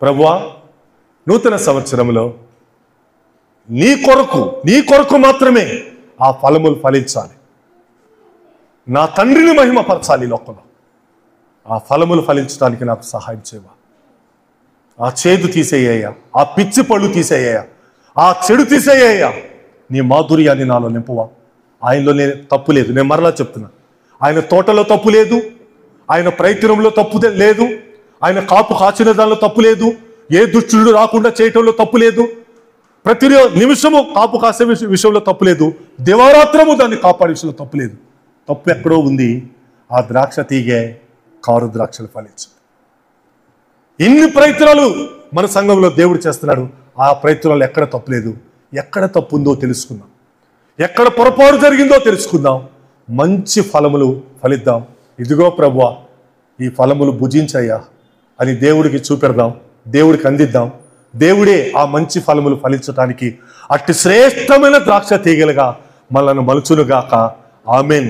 S1: ప్రభువా, నూతన సంవత్సరంలో నీ కొరకు మాత్రమే ఆ ఫలములు ఫలించాలి. నా తండ్రిని మహిమపరచాలి లోకంలో. ఆ ఫలములు ఫలించడానికి నాకు సహాయం చేయవా. ఆ చేదు తీసేయ్యా, ఆ పిచ్చి పళ్ళు తీసేయ్యా, ఆ చెడు తీసేయ్యా. నీ మాధుర్యాన్ని నాలో నింపువా. ఆయనలో నేను తప్పు లేదు, నేను మరలా చెప్తున్నా. ఆయన తోటలో తప్పు లేదు, ఆయన ప్రయత్నంలో తప్పు లేదు, ఆయన కాపు కాచిన దానిలో తప్పు లేదు, ఏ దుష్టుడు రాకుండా చేయటంలో తప్పు లేదు, ప్రతి నిమిషము కాపు కాసే విషయంలో తప్పు లేదు, దివారాత్రము దాన్ని కాపాడే విషయంలో తప్పు లేదు. తప్పు ఎక్కడో ఉంది. ఆ ద్రాక్ష తీగే కారు ద్రాక్షలు ఫలించు. ఇన్ని ప్రయత్నాలు మన సంఘంలో దేవుడు చేస్తున్నాడు. ఆ ప్రయత్నాలు ఎక్కడ తప్పులేదు, ఎక్కడ తప్పు ఉందో తెలుసుకుందాం, ఎక్కడ పొరపాటు జరిగిందో తెలుసుకుందాం, మంచి ఫలములు ఫలిద్దాం. ఇదిగో ప్రభువా, ఈ ఫలములు భుజించయ్యా అని దేవుడికి చూపెడదాం, దేవుడికి అందిద్దాం. దేవుడే ఆ మంచి ఫలములు ఫలించడానికి అట్టి శ్రేష్టమైన ద్రాక్ష తీగలుగా మనల్ని మలుచునుగాక. ఆమేన్.